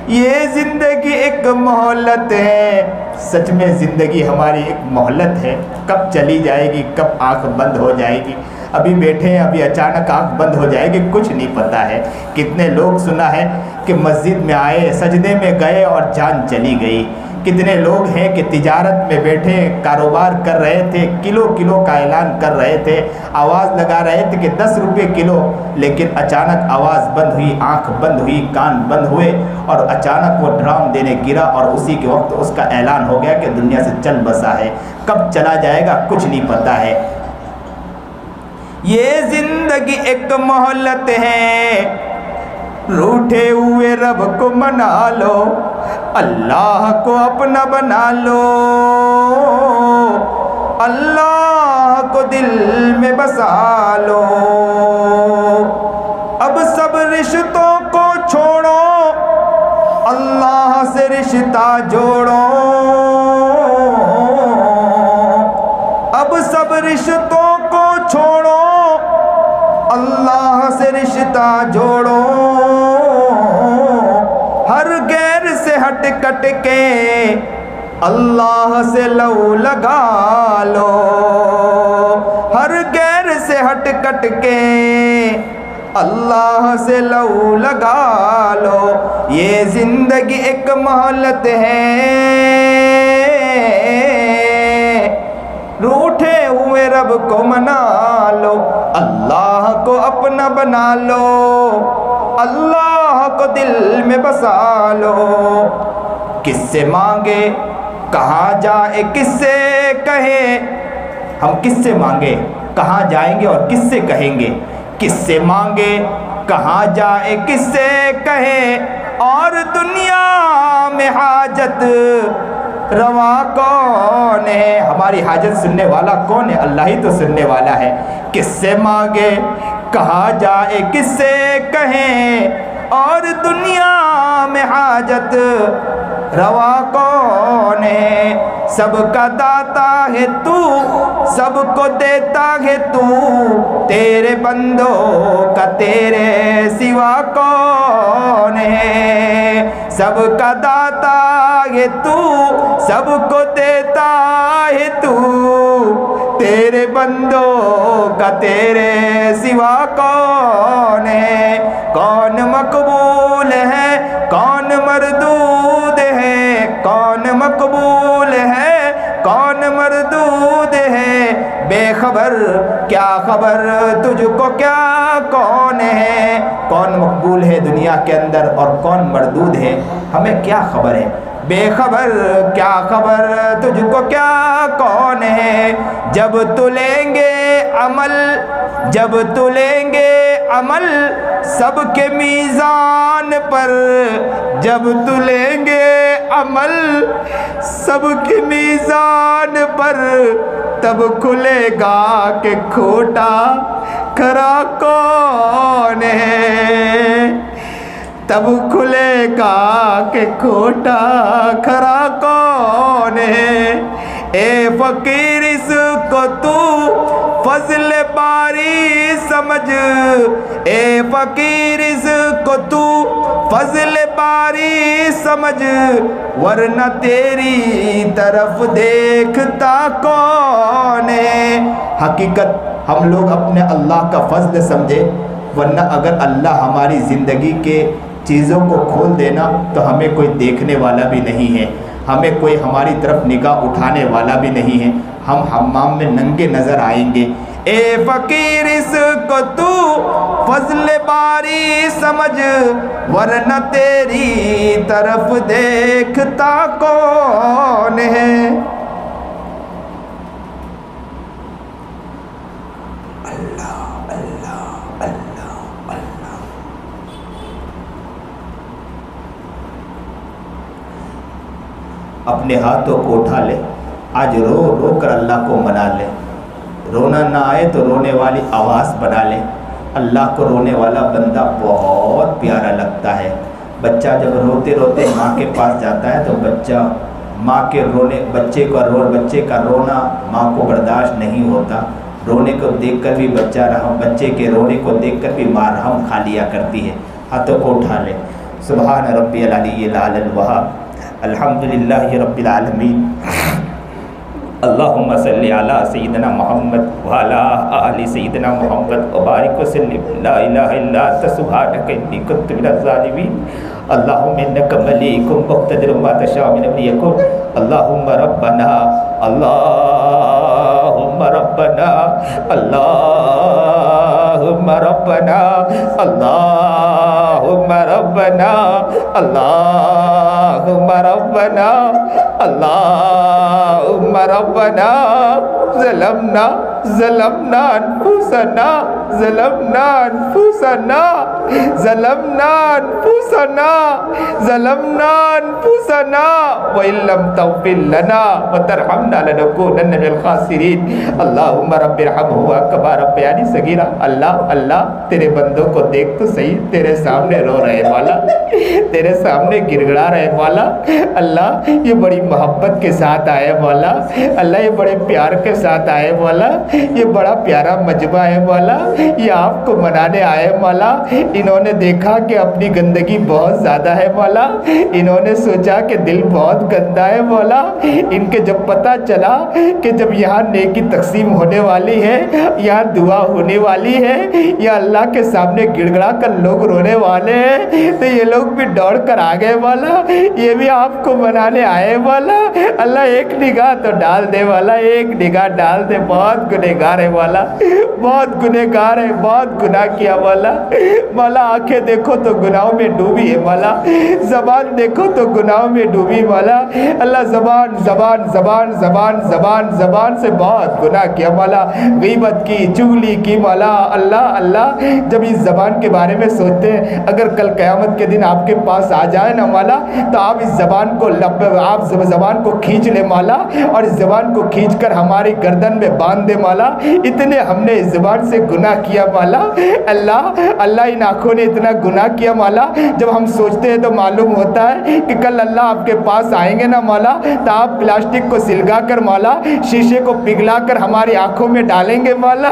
ये जिंदगी एक मोहलत है, सच में ज़िंदगी हमारी एक मोहलत है। कब चली जाएगी, कब आंख बंद हो जाएगी। अभी बैठे हैं, अभी अचानक आंख बंद हो जाएगी, कुछ नहीं पता है। कितने लोग सुना है कि मस्जिद में आए, सजदे में गए और जान चली गई। कितने लोग हैं कि तिजारत में बैठे कारोबार कर रहे थे, किलो किलो का ऐलान कर रहे थे, आवाज़ लगा रहे थे कि 10 रुपये किलो, लेकिन अचानक आवाज़ बंद हुई, आंख बंद हुई, कान बंद हुए और अचानक वो ड्राम देने गिरा और उसी के वक्त उसका ऐलान हो गया कि दुनिया से चल बसा है। कब चला जाएगा कुछ नहीं पता है। ये जिंदगी एक मोहलत है, रूठे हुए रब को मना लो, अल्लाह को अपना बना लो, अल्लाह को दिल में बसा लो। अब सब रिश्तों को छोड़ो, अल्लाह से रिश्ता जोड़ो। अब सब रिश्तों को छोड़ो, अल्लाह से रिश्ता जोड़ो। हर गैर से हट कट के अल्लाह से लौ लगा लो। हर गैर से हट कट के अल्लाह से लौ लगा लो। ये जिंदगी एक मोहलत है, रूठे हुए रब को मना लो, अल्लाह को अपना बना लो, अल्लाह को दिल में बसा लो। किससे मांगे, कहाँ जाए, किससे कहे, हम किससे मांगे, कहाँ जाएंगे और किससे कहेंगे। किससे मांगे, कहाँ जाए, किससे कहे, और दुनिया में हाजत रवा कौन है। हमारी हाजत सुनने वाला कौन है, अल्लाह ही तो सुनने वाला है। किससे मांगे, कहाँ जाए, किससे कहें, और दुनिया में हाजत रवा कौन है। सबका दाता है तू, सबको देता है तू, तेरे बंदों का तेरे सिवा कौन है। सबका दाता है तू, सबको देता है तू, तेरे बंदों का तेरे सिवा कौन है। कौन मकबूल है, कौन मरदूद है, कौन मकबूल है, कौन मरदूद है। बेखबर क्या खबर तुझको, क्या कौन है। कौन मकबूल है दुनिया के अंदर और कौन मरदूद है, हमें क्या खबर है। बेखबर क्या खबर तुझको, क्या कौन है। जब तुलेंगे अमल, जब तुलेंगे अमल सबके मीज़ान पर, जब तुलेंगे अमल सबके मीज़ान पर, तब खुलेगा कि खोटा खरा कौन है। तब खुलेगा कि खोटा खरा कौन है। ए फकीर इसको तू फजल बारी समझ, ए फकीर इसको तू फजल बारी समझ, वरना तेरी तरफ देखता कौन है। हकीकत हम लोग अपने अल्लाह का फजल समझे, वरना अगर अल्लाह हमारी ज़िंदगी के चीज़ों को खोल देना तो हमें कोई देखने वाला भी नहीं है, हमें कोई हमारी तरफ निगाह उठाने वाला भी नहीं है। हम हम्माम में नंगे नज़र आएंगे। ए फ़कीर इसको तू फजल बारी समझ, वरना तेरी तरफ देखता कौन है। अल्लाह अल्लाह अल्लाह अल्लाह। अपने हाथों को उठा ले, आज रो रो कर अल्लाह को मना ले। रोना ना आए तो रोने वाली आवाज़ बना ले। अल्लाह को रोने वाला बंदा बहुत प्यारा लगता है। बच्चा जब रोते रोते माँ के पास जाता है तो बच्चा माँ के रोने बच्चे का रोना माँ को बर्दाश्त नहीं होता। रोने को देखकर भी बच्चे के रोने को देखकर भी माँ रहम खा लिया करती है। हाथों को उठा ले। सुभान रब्बियल अलिय्यिल आला वहाब, अल्हम्दुलिल्लाहि रब्बिल आलमीन, अल्लाहुम्मा सल्लि अला सय्यिदिना मुहम्मद व अला आलि सय्यिदिना मुहम्मद व बारिक वसल्लिम। ला इलाहा इल्ला अंता सुब्हानका इन्नी कुन्तु मिनज़ ज़ालिमीन। अल्लाहुम्मा इन्नका मलीकुम मुक़्तदिरुम मा तशाअ मिन अमरि यकुन। अल्लाहुम्मा रब्बना अल्लाहुम्मा रब्बना अल्लाहुम्मा रब्बना अल्लाहुम्मा रब्बना अल्लाहुम्मा रब्बना अल्लाहुम्मा रब्बना ज़लमना ज़लमना अनफुसना ज़लमना अनफुसना ज़लमना अनफुसना ज़लमना अनफुसना व इल्लम तग़फिर लना व तरहमना लनकूनन्न मिनल खासिरीन। अल्लाहुम्मा रब्बिरहमहुमा कमा रब्बयानी सगीरा। अल्लाह अल्लाह तेरे बंदों को देख तो सही, तेरे सामने रो रहे वाला, तेरे सामने गिड़गिड़ा रहे वाला। अल्लाह ये बड़ी मोहब्बत के साथ आए वाला, अल्लाह ये बड़े प्यार के साथ आए वाला, ये बड़ा प्यारा मजमा है वाला, ये आपको मनाने आए वाला। इन्होंने देखा कि अपनी गंदगी बहुत ज़्यादा है वाला, इन्होंने सोचा कि दिल बहुत गंदा है वाला। इनके जब पता चला कि जब यहाँ नेकी तकसीम होने वाली है, यहाँ दुआ होने वाली है, या अल्लाह के सामने गिड़गिड़ा कर लोग रोने वाले हैं, तो ये लोग भी दौड़ कर आ गए वाला, ये भी आपको मनाने आए वाला। अल्लाह एक निगाह तो डाल दे वाला, एक निगाह डाल दे। बहुत गुनहगार है वाला, बहुत गुनहगार है, बहुत गुनाह किया वाला। वाला आंखें देखो तो गुनाहों में डूबी है वाला, ज़बान देखो तो गुनाहों में डूबी वाला। अल्लाह ज़बान ज़बान ज़बान ज़बान ज़बान ज़बान से बहुत गुनाह किया वाला, गीबत की, चुगली की वाला। अल्लाह अल्लाह जब इस ज़बान के बारे में सोचते हैं, अगर कल क़यामत के दिन आपके पास आ जाए ना वाला, तो आप इस ज़बान को आप ज़बान को खींच ले माला, और इस ज़बान को खींचकर हमारी गर्दन में बांध दे माला। इतने हमने इस ज़बान से गुनाह किया माला। अल्लाह अल्लाह इन आँखों ने इतना गुनाह किया माला, जब हम सोचते हैं तो मालूम होता है कि कल अल्लाह आपके पास आएंगे ना माला, तो आप प्लास्टिक को सिलगा कर माला, शीशे को पिघला कर हमारी आँखों में डालेंगे माला।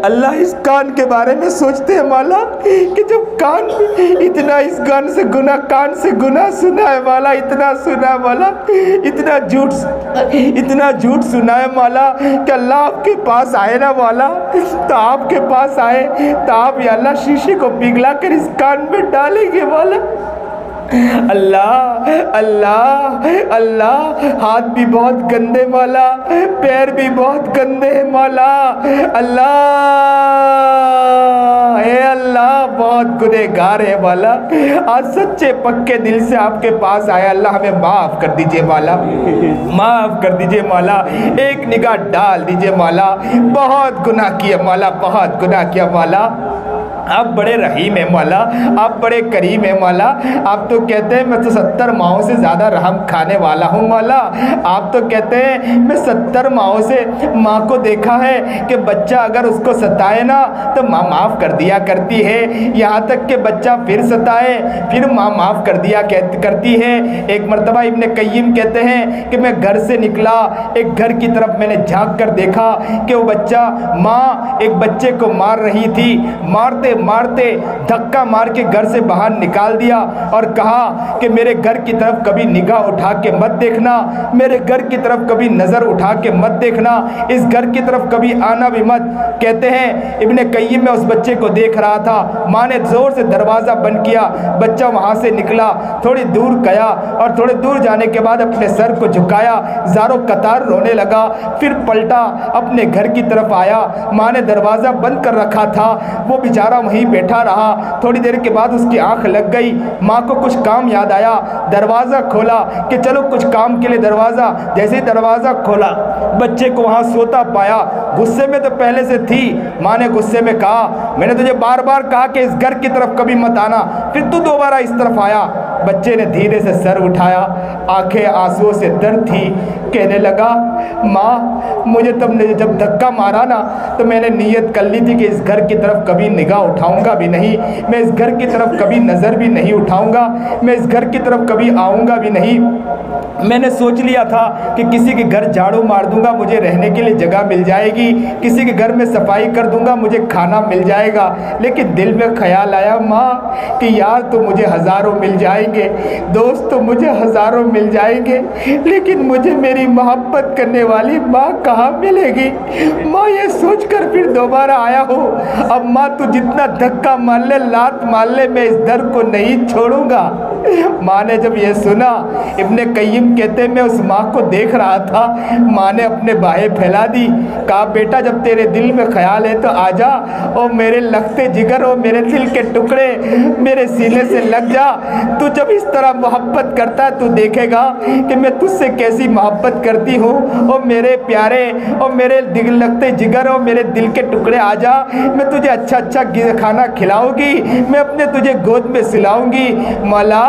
अल्लाह इस कान के बारे में सोचते हैं माला, कि जब कान इतना इस कान से गुनाह सुना है माला, इतना सुना माला, इतना झूठ सुना है माला, कि अल्लाह आपके पास आए ना माला, तो आपके पास आए तो आप या अल्लाह शीशे को पिघला कर इस कान में डालेंगे माला। अल्लाह अल्लाह अल्लाह, हाथ भी बहुत गंदे मौला, पैर भी बहुत गंदे हैं मौला। अल्लाह हे अल्लाह, बहुत गुनहगार है मौला। आज सच्चे पक्के दिल से आपके पास आया, अल्लाह हमें माफ़ कर दीजिए मौला, माफ़ कर दीजिए मौला। एक निगाह डाल दीजिए मौला, बहुत गुनाह किया मौला, बहुत गुनाह किया मौला। आप बड़े रहीम हैं मौला, आप बड़े करीम हैं मौला। आप तो कहते हैं मैं तो 70 माहों से ज़्यादा रहम खाने वाला हूँ मौला। आप तो कहते हैं मैं 70 माहों से माँ को देखा है कि बच्चा अगर उसको सताए ना तो माँ माफ़ कर दिया करती है, यहाँ तक कि बच्चा फिर सताए फिर माँ माफ़ कर दिया करती है। एक मरतबा इब्ने कय्यिम कहते हैं कि मैं घर से निकला, एक घर की तरफ मैंने झाँक कर देखा कि वो बच्चा, माँ एक बच्चे को मार रही थी, मारते मारते धक्का मार के घर से बाहर निकाल दिया और कहा कि मेरे घर की तरफ कभी निगाह उठा के मत देखना, मेरे घर की तरफ कभी नज़र उठा के मत देखना, इस घर की तरफ कभी आना भी मत। कहते हैं इब्ने कय्यिम में उस बच्चे को देख रहा था, माँ ने ज़ोर से दरवाज़ा बंद किया, बच्चा वहाँ से निकला, थोड़ी दूर गया और थोड़े दूर जाने के बाद अपने सर को झुकाया, ज़ारो कतार रोने लगा, फिर पलटा अपने घर की तरफ आया। माँ ने दरवाज़ा बंद कर रखा था, वो बेचारा वहीं बैठा रहा। थोड़ी देर के बाद उसकी आंख लग गई, माँ को कुछ काम याद आया, दरवाज़ा खोला कि चलो कुछ काम के लिए दरवाज़ा, जैसे ही दरवाज़ा खोला बच्चे को वहाँ सोता पाया। गुस्से में तो पहले से थी, माँ ने गुस्से में कहा मैंने तुझे बार बार कहा कि इस घर की तरफ कभी मत आना, फिर तू दोबारा इस तरफ आया। बच्चे ने धीरे से सर उठाया, आंखें आंसुओं से दर थी, कहने लगा माँ मुझे तुमने जब धक्का मारा ना तो मैंने नीयत कर ली थी कि इस घर की तरफ कभी निगाह उठाऊंगा भी नहीं, मैं इस घर की तरफ कभी नज़र भी नहीं उठाऊंगा, मैं इस घर की तरफ कभी आऊँगा भी नहीं। मैंने सोच लिया था कि किसी के घर झाड़ू मार दूंगा मुझे रहने के लिए जगह मिल जाएगी, किसी के घर में सफाई कर दूंगा मुझे खाना मिल जाएगा, लेकिन दिल में ख्याल आया माँ कि यार तो मुझे हज़ारों मिल जाएंगे, दोस्त तो मुझे हज़ारों मिल जाएंगे, लेकिन मुझे मेरी मोहब्बत करने वाली माँ कहाँ मिलेगी। माँ ये सोच कर फिर दोबारा आया हूँ, अब माँ तू जितना धक्का मार ले, लात मार ले, मैं इस दर को नहीं छोड़ूंगा। माँ ने जब ये सुना, इब्ने कय्यिम कहते मैं उस माँ को देख रहा था, माँ ने अपने बाहें फैला दी, कहा बेटा जब तेरे दिल में ख्याल है तो आजा, और मेरे लगते जिगर और मेरे दिल के टुकड़े मेरे सीने से लग जा। तू जब इस तरह मोहब्बत करता है तू देखेगा कि मैं तुझसे कैसी मोहब्बत करती हूँ। और मेरे प्यारे और मेरे दिल लगते जिगर और मेरे दिल के टुकड़े आजा, मैं तुझे अच्छा अच्छा खाना खिलाऊंगी, मैं अपने तुझे गोद में सिलाऊंगी। मौला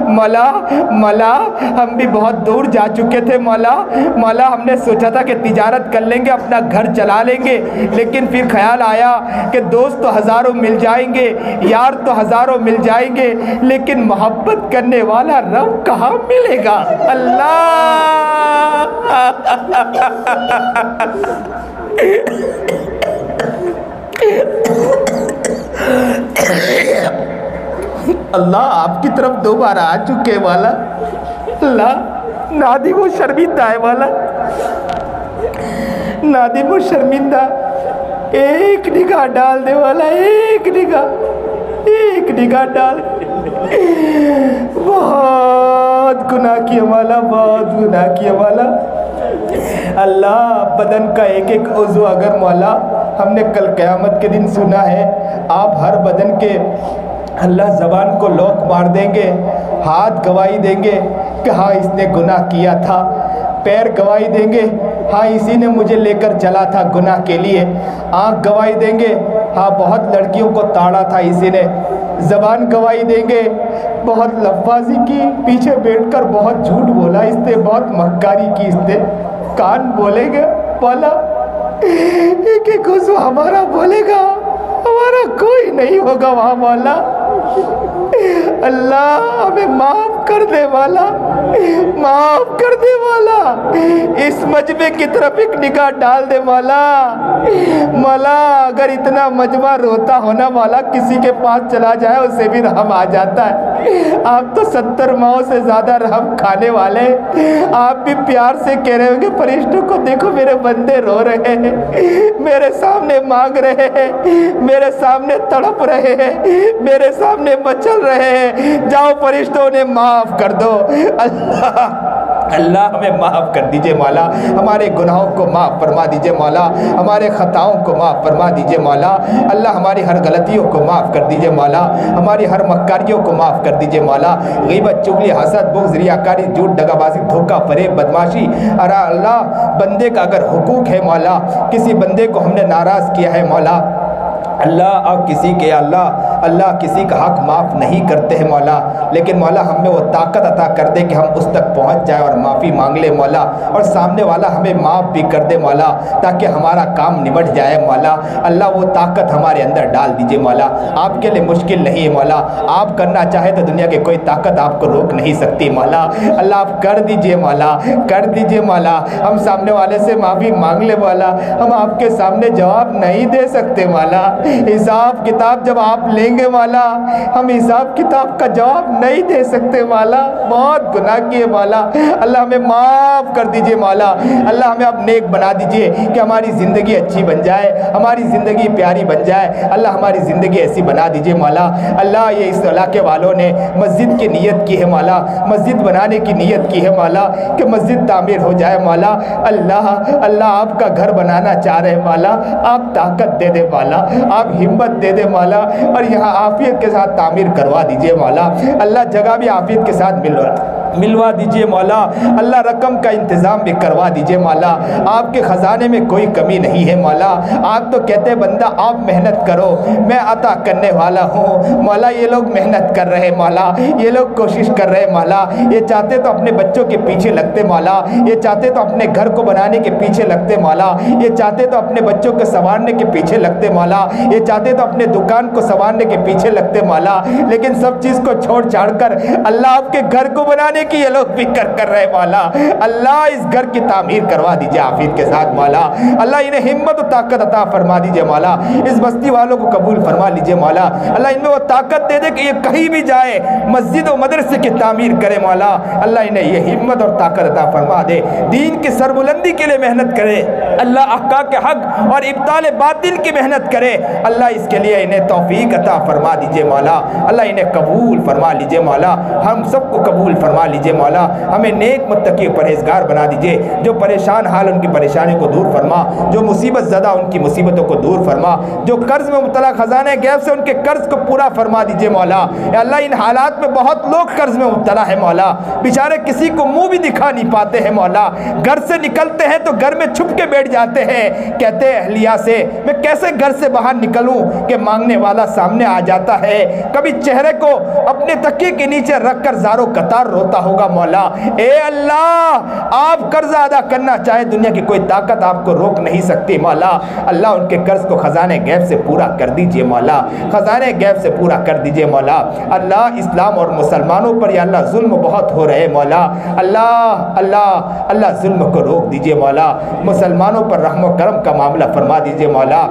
मौला मौला हम भी बहुत दूर जा चुके थे मौला, मौला हमने सोचा था कि तिजारत कर लेंगे, अपना घर चला लेंगे, लेकिन फिर ख्याल आया कि दोस्त तो हज़ारों मिल जाएंगे, यार तो हज़ारों मिल जाएंगे, लेकिन मोहब्बत करने वाला रब कहाँ मिलेगा। अल्लाह आपकी तरफ दोबारा आ चुके वाला, अल्लाह नादिम व शर्मिंदा है वाला, नादिम व शर्मिंदा, एक निगाह डाल दे वाला, एक निगाह डाल। बहुत गुनाह किया वाला, बहुत गुनाह किया वाला। अल्लाह बदन का एक एक उज़्व अगर मौला हमने कल क़यामत के दिन सुना है, आप हर बदन के अल्लाह ज़बान को लॉक मार देंगे, हाथ गवाही देंगे कि हाँ इसने गुनाह किया था, पैर गवाही देंगे हाँ इसी ने मुझे लेकर चला था गुनाह के लिए, आँख गवाही देंगे हाँ बहुत लड़कियों को ताड़ा था इसी ने, ज़बान गवाही देंगे बहुत लफ्ज़ी की, पीछे बैठकर बहुत झूठ बोला इसने, बहुत मक्कारी की इसने, कान बोलेगा बोला, एक एक उज़्व हमारा बोलेगा, हमारा कोई नहीं होगा वहाँ मौला। अल्लाह हमें माफ़ कर दे वाला, माफ़ कर दे वाला, इस मजमे की तरफ एक निगाह डाल दे वाला। मौला अगर इतना मजमा रोता होना वाला किसी के पास चला जाए उसे भी रहम आ जाता है। आप तो 70 माओं से ज़्यादा रहम खाने वाले, आप भी प्यार से कह रहे होंगे फरिश्तों को देखो मेरे बंदे रो रहे हैं, मेरे सामने मांग रहे हैं, मेरे सामने तड़प रहे हैं, मेरे सामने मचल रहे हैं, जाओ फरिश्तों ने माफ़ कर दो। अल्लाह हमें माफ़ कर दीजिए मौला, हमारे गुनाहों को माफ़ फरमा दीजिए मौला, हमारे ख़ताओं को माफ़ फरमा दीजिए मौला। अल्लाह हमारी हर गलतियों को माफ़ कर दीजिए मौला, हमारी हर मक्कारियों को माफ़ कर दीजिए मौला। ग़ीबत, चुगली, हसद, बुग़्ज़, रियाकारी, झूठ, दगाबाजी, धोखा, फरेब, बदमाशी, अरे अल्लाह बंदे का अगर हुकूक है मौला, किसी बंदे को हमने नाराज़ किया है मौला, अल्लाह आप किसी के अल्लाह किसी का हक माफ़ नहीं करते हैं मौला, लेकिन मौला हमें वो ताकत अता कर दे कि हम उस तक पहुंच जाए और माफ़ी मांग ले मौला, और सामने वाला हमें माफ़ भी कर दे मौला, ताकि हमारा काम निमट जाए मौला। अल्लाह वो ताकत हमारे अंदर डाल दीजिए मौला। आपके लिए मुश्किल नहीं है मौला, आप करना चाहे तो दुनिया की कोई ताकत आपको रोक नहीं सकती मौला। अल्लाह आप कर दीजिए मौला, कर दीजिए मौला। हम सामने वाले से माफ़ी मांग ले मौला, हम आपके सामने जवाब नहीं दे सकते मौला। हिसाब किताब जब आप लेंगे मौला, हम हिसाब किताब का जवाब नहीं दे सकते मौला। बहुत गुनाह किए मौला, अल्लाह हमें माफ़ कर दीजिए मौला। अल्लाह हमें अब नेक बना दीजिए कि हमारी ज़िंदगी अच्छी बन जाए, हमारी ज़िंदगी प्यारी बन जाए। अल्लाह हमारी ज़िंदगी ऐसी बना दीजिए मौला। अल्लाह ये इस इलाके वालों ने मस्जिद की नीयत की है मौला, मस्जिद बनाने की नीयत की है मौला कि मस्जिद तामीर हो जाए मौला। अल्लाह अल्लाह आपका घर बनाना चाह रहे हैं मौला, आप ताकत दे दे मौला, आप हिम्मत दे दे मौला, और यहाँ आफियत के साथ तामीर करवा दीजिए मौला। अल्लाह जगह भी आफियत के साथ मिलवा दीजिए मौला। अल्लाह रकम का इंतज़ाम भी करवा दीजिए मौला। आपके ख़जाने में कोई कमी नहीं है मौला। आप तो कहते हैं बंदा आप मेहनत करो, मैं अता करने वाला हूँ मौला। ये लोग मेहनत कर रहे मौला, ये लोग कोशिश कर रहे मौला। ये चाहते तो अपने बच्चों के पीछे लगते मौला, ये चाहते तो अपने घर को बनाने के पीछे लगते मौला, ये चाहते तो अपने बच्चों को संवारने के पीछे लगते मौला, ये चाहते तो अपने दुकान को संवारने के पीछे लगते मौला। लेकिन सब चीज़ को छोड़ छाड़ कर अल्लाह आपके घर को बनाने की ये लोग फिक्र कर रहे मौला। अल्लाह इस घर की तामीर करवा दीजिए आफियत के साथ मौला। अल्लाह इन्हें हिम्मत और ताकत अता फरमा दीजिए मौला। इस बस्ती वालों को कबूल फरमा लीजिए मौला। अल्लाह इनमें वो ताकत दे दे कि ये कहीं भी जाए मस्जिद और मदरसे की तामीर करे मौला। अल्लाह इन्हें ये हिम्मत और ताकत अता फरमा दे, दीन की सरबुलंदी के लिए मेहनत करे अल्लाह, अहका के हक और इब्ताल बातिल की मेहनत करे अल्लाह। इसके लिए इन्हें तौफीक अता फरमा दीजिए मौला। अल्लाह इन्हें कबूल फरमा लीजिए मौला, हम सबको कबूल फरमा लीजिए मौला। हमें नेक मुत्तकी परहेजगार बना दीजिए। जो परेशान हाल उनकी परेशानियों को दूर फरमा, जो मुसीबत ज़दा उनकी मुसीबतों को दूर फरमा, जो कर्ज में मुब्तला खजाने गैब से उनके कर्ज को पूरा फरमा दीजिए मौला। या अल्लाह इन हालात में बहुत लोग कर्ज में मुब्तला है मौला, बेचारे किसी को मुंह भी दिखा नहीं पाते हैं मौला। घर से निकलते हैं तो घर में छुप के बैठ जाते हैं, कहते हैं अहलिया से मैं कैसे घर से बाहर निकलूं कि मांगने वाला सामने आ जाता है। कभी चेहरे को अपने तकिए के नीचे रखकर ज़ारो कतार रोता होगा मौला। ए अल्लाह आप कर्जा अदा करना चाहे दुनिया की कोई ताकत आपको रोक नहीं सकती मौला। अल्लाह उनके कर्ज को खजाने गैब से पूरा कर दीजिए मौला, खजाने गैब से पूरा कर दीजिए मौला। अल्लाह इस्लाम और मुसलमानों पर या अल्लाह जुल्म बहुत हो रहे मौला। अल्लाह अल्लाह अल्लाह जुल्म को रोक दीजिए मौला, मुसलमानों पर रहम करम का मामला फरमा दीजिए मौला।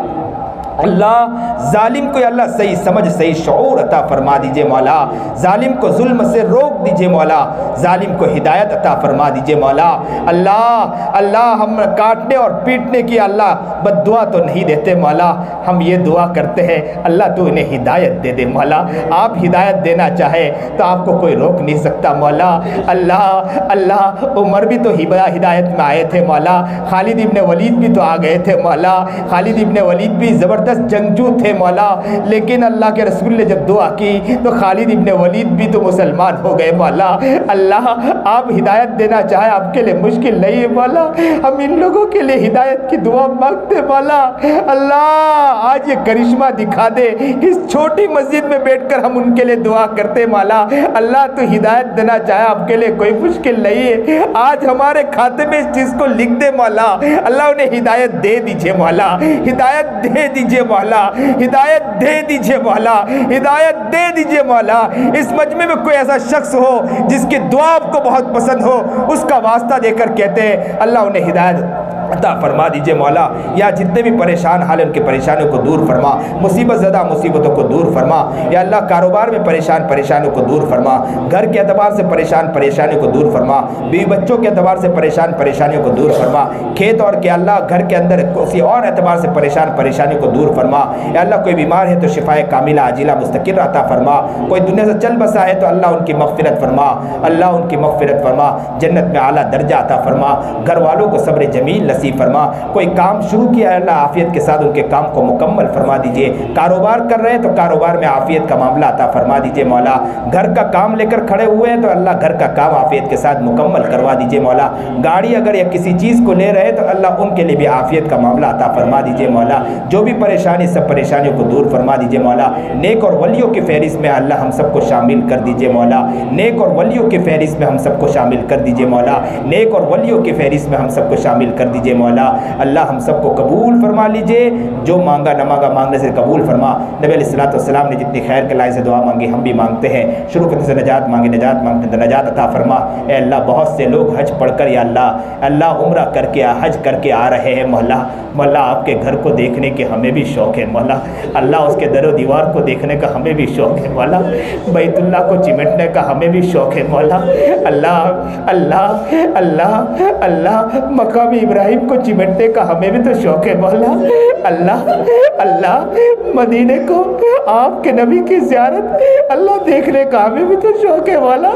अल्लाह जालिम को अल्लाह सही समझ सही शऊर अता फरमा दीजिए मौला। जालिम को जुल्म से रोक दीजिए मौला, जालिम को हिदायत अता फरमा दीजिए मौला। अल्लाह अल्लाह हम काटने और पीटने की अल्लाह बद्दुआ तो नहीं देते मौला, हम ये दुआ करते हैं अल्लाह तो इन्हें हिदायत दे दे मौला। आप हिदायत देना चाहे तो आपको कोई रोक नहीं सकता मौला। अल्लाह अल्लाह उमर भी तो हिदायत में आए थे मौला, खालिद इब्ने वलीद भी तो आ गए थे मौला। खालिद इब्ने वलीद भी ज़बरदस्त जंगजू थे मौला, लेकिन अल्लाह के रसूल ने जब दुआ की तो खालिद इब्ने वलीद भी तो मुसलमान हो गए मौला। अल्लाह आप हिदायत देना चाहे आपके लिए मुश्किल नहीं है मौला, हम इन लोगों के लिए हिदायत की दुआ मांगते मौला। अल्लाह आज ये करिश्मा दिखा दे, इस छोटी मस्जिद में बैठकर हम उनके लिए दुआ करते मौला। अल्लाह तो हिदायत देना चाहे आपके लिए कोई मुश्किल नहीं है, आज हमारे खाते में इस चीज़ को लिख दे मौला। अल्लाह उन्हें हिदायत दे दीजिए मौला, हिदायत दे दीजिए मौला, हिदायत दे दीजिए मौला, हिदायत दे दीजिए मौला। इस मजमे में कोई ऐसा शख्स हो जिसकी दुआ आपको बहुत पसंद हो, उसका वास्ता देकर कहते हैं अल्लाह उन्हें हिदायत अता फरमा दीजिए मौला। या जितने भी परेशान हाल उनकी परेशानियों को दूर फरमा, मुसीबत ज़दा मुसीबतों को दूर फरमा। या अल्लाह कारोबार में परेशान परेशानियों को दूर फरमा, घर के अतबार से परेशान परेशानियों को दूर फरमा, बीवी बच्चों के अतबार से परेशान परेशानियों को दूर फरमा, खेत और के अल्लाह घर के अंदर किसी और एतबार से परेशान परेशानियों को दूर फरमा। या अल्लाह कोई बीमार है तो शिफाए कामिला आजिला मुस्तकिर अता फरमा, कोई दुनिया से चल बसा है तो अल्लाह उनकी मग़फ़िरत फरमा, अल्लाह उनकी मग़फ़िरत फरमा, जन्नत में आला दर्जा अता फरमा, घर वालों को सब्र जमील नसीब फरमा। कोई काम शुरू किया है अल्लाह आफियत के साथ उनके काम को मुकम्मल फरमा दीजिए। कारोबार कर रहे हैं तो कारोबार में आफियत का मामला अता फरमा दीजिए मौला। घर का काम लेकर खड़े हुए हैं तो अल्लाह घर का काम आफियत के साथ मुकम्मल करवा दीजिए मौला। गाड़ी अगर या किसी चीज़ को ले रहे हैं तो अल्लाह उनके लिए भी आफियत का मामला अता फरमा दीजिए मौला। जो भी परेशानी सब परेशानियों को दूर फरमा दीजिए मौला। नेक और वलियों की फहरिस्त में अल्लाह हम सबको शामिल कर दीजिए मौला। नेक और वलियों की फहरिस्त में हम सबको शामिल कर दीजिए मौला। नेक और वलियों की फहरिस्त में हम सबको शामिल कर दीजिए मौला। अल्लाह हम सबको कबूल फरमा लीजिए। जो मांगा न मांगा मांगने से कबूल फरमा। नबी अलैहिस्सलाम ने जितनी खैर के लायक से दुआ मांगी हम भी मांगते हैं। शुरू करने से नजात मांगे, नजात मांगते तो नजात अता फरमा। ए अल्लाह बहुत से लोग हज पढ़कर या अल्लाह उम्रा करके हज करके आ रहे हैं मौला। मौला आपके घर को देखने के हमें भी शौक़ है मौला। अल्लाह उसके दरो दीवार को देखने का हमें भी शौक़ है मौला। बैतुल्लाह को चिमटने का हमें भी शौक़ है मौला। अल्लाह अल्लाह अल्लाह अल्लाह मकाम इब्राहिम को चिमटने का हमें भी तो शौक़ है मौला। अल्लाह अल्लाह मदीने को आपके नबी की ज़ियारत अल्लाह देखने का हमें भी तो शौक़ है मौला।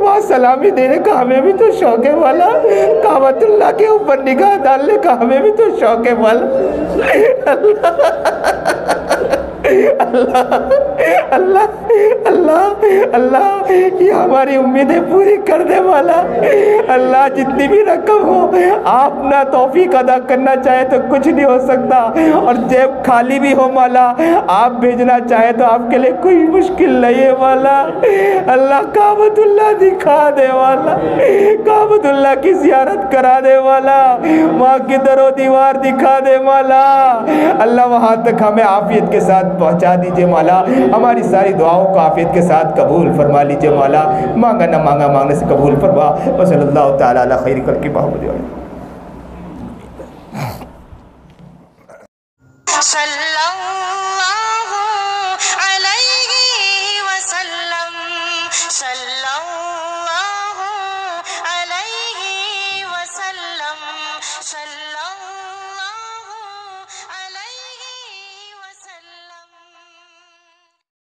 वहाँ सलामी देने का हमें भी तो शौक़ है मौला। काबतुल्लाह के ऊपर निगाह डालने का हमें भी तो शौक़ है मौला। अल्लाह अल्लाह अल्लाह अल्लाह ये हमारी उम्मीदें पूरी कर दे वाला। अल्लाह जितनी भी रकम हो आप ना तौफीक अदा करना चाहे तो कुछ नहीं हो सकता और जेब खाली भी हो माला आप भेजना चाहे तो आपके लिए कोई मुश्किल नहीं है वाला। अल्लाह काबतुल्लाह दिखा दे वाला। काबतुल्लाह की ज़ियारत करा दे वाला। वहाँ की दरो दीवार दिखा दे वाला। अल्लाह वहाँ तक हमें आफियत के साथ पहुँचा दीजिए मौला। हमारी सारी दुआओं को आफियत के साथ कबूल फरमा लीजिए मौला। मांगा न मांगा मांगने से कबूल फरमा। वसल्लल्लाहु तआला अला खैर खल्क़ि मोहम्मद।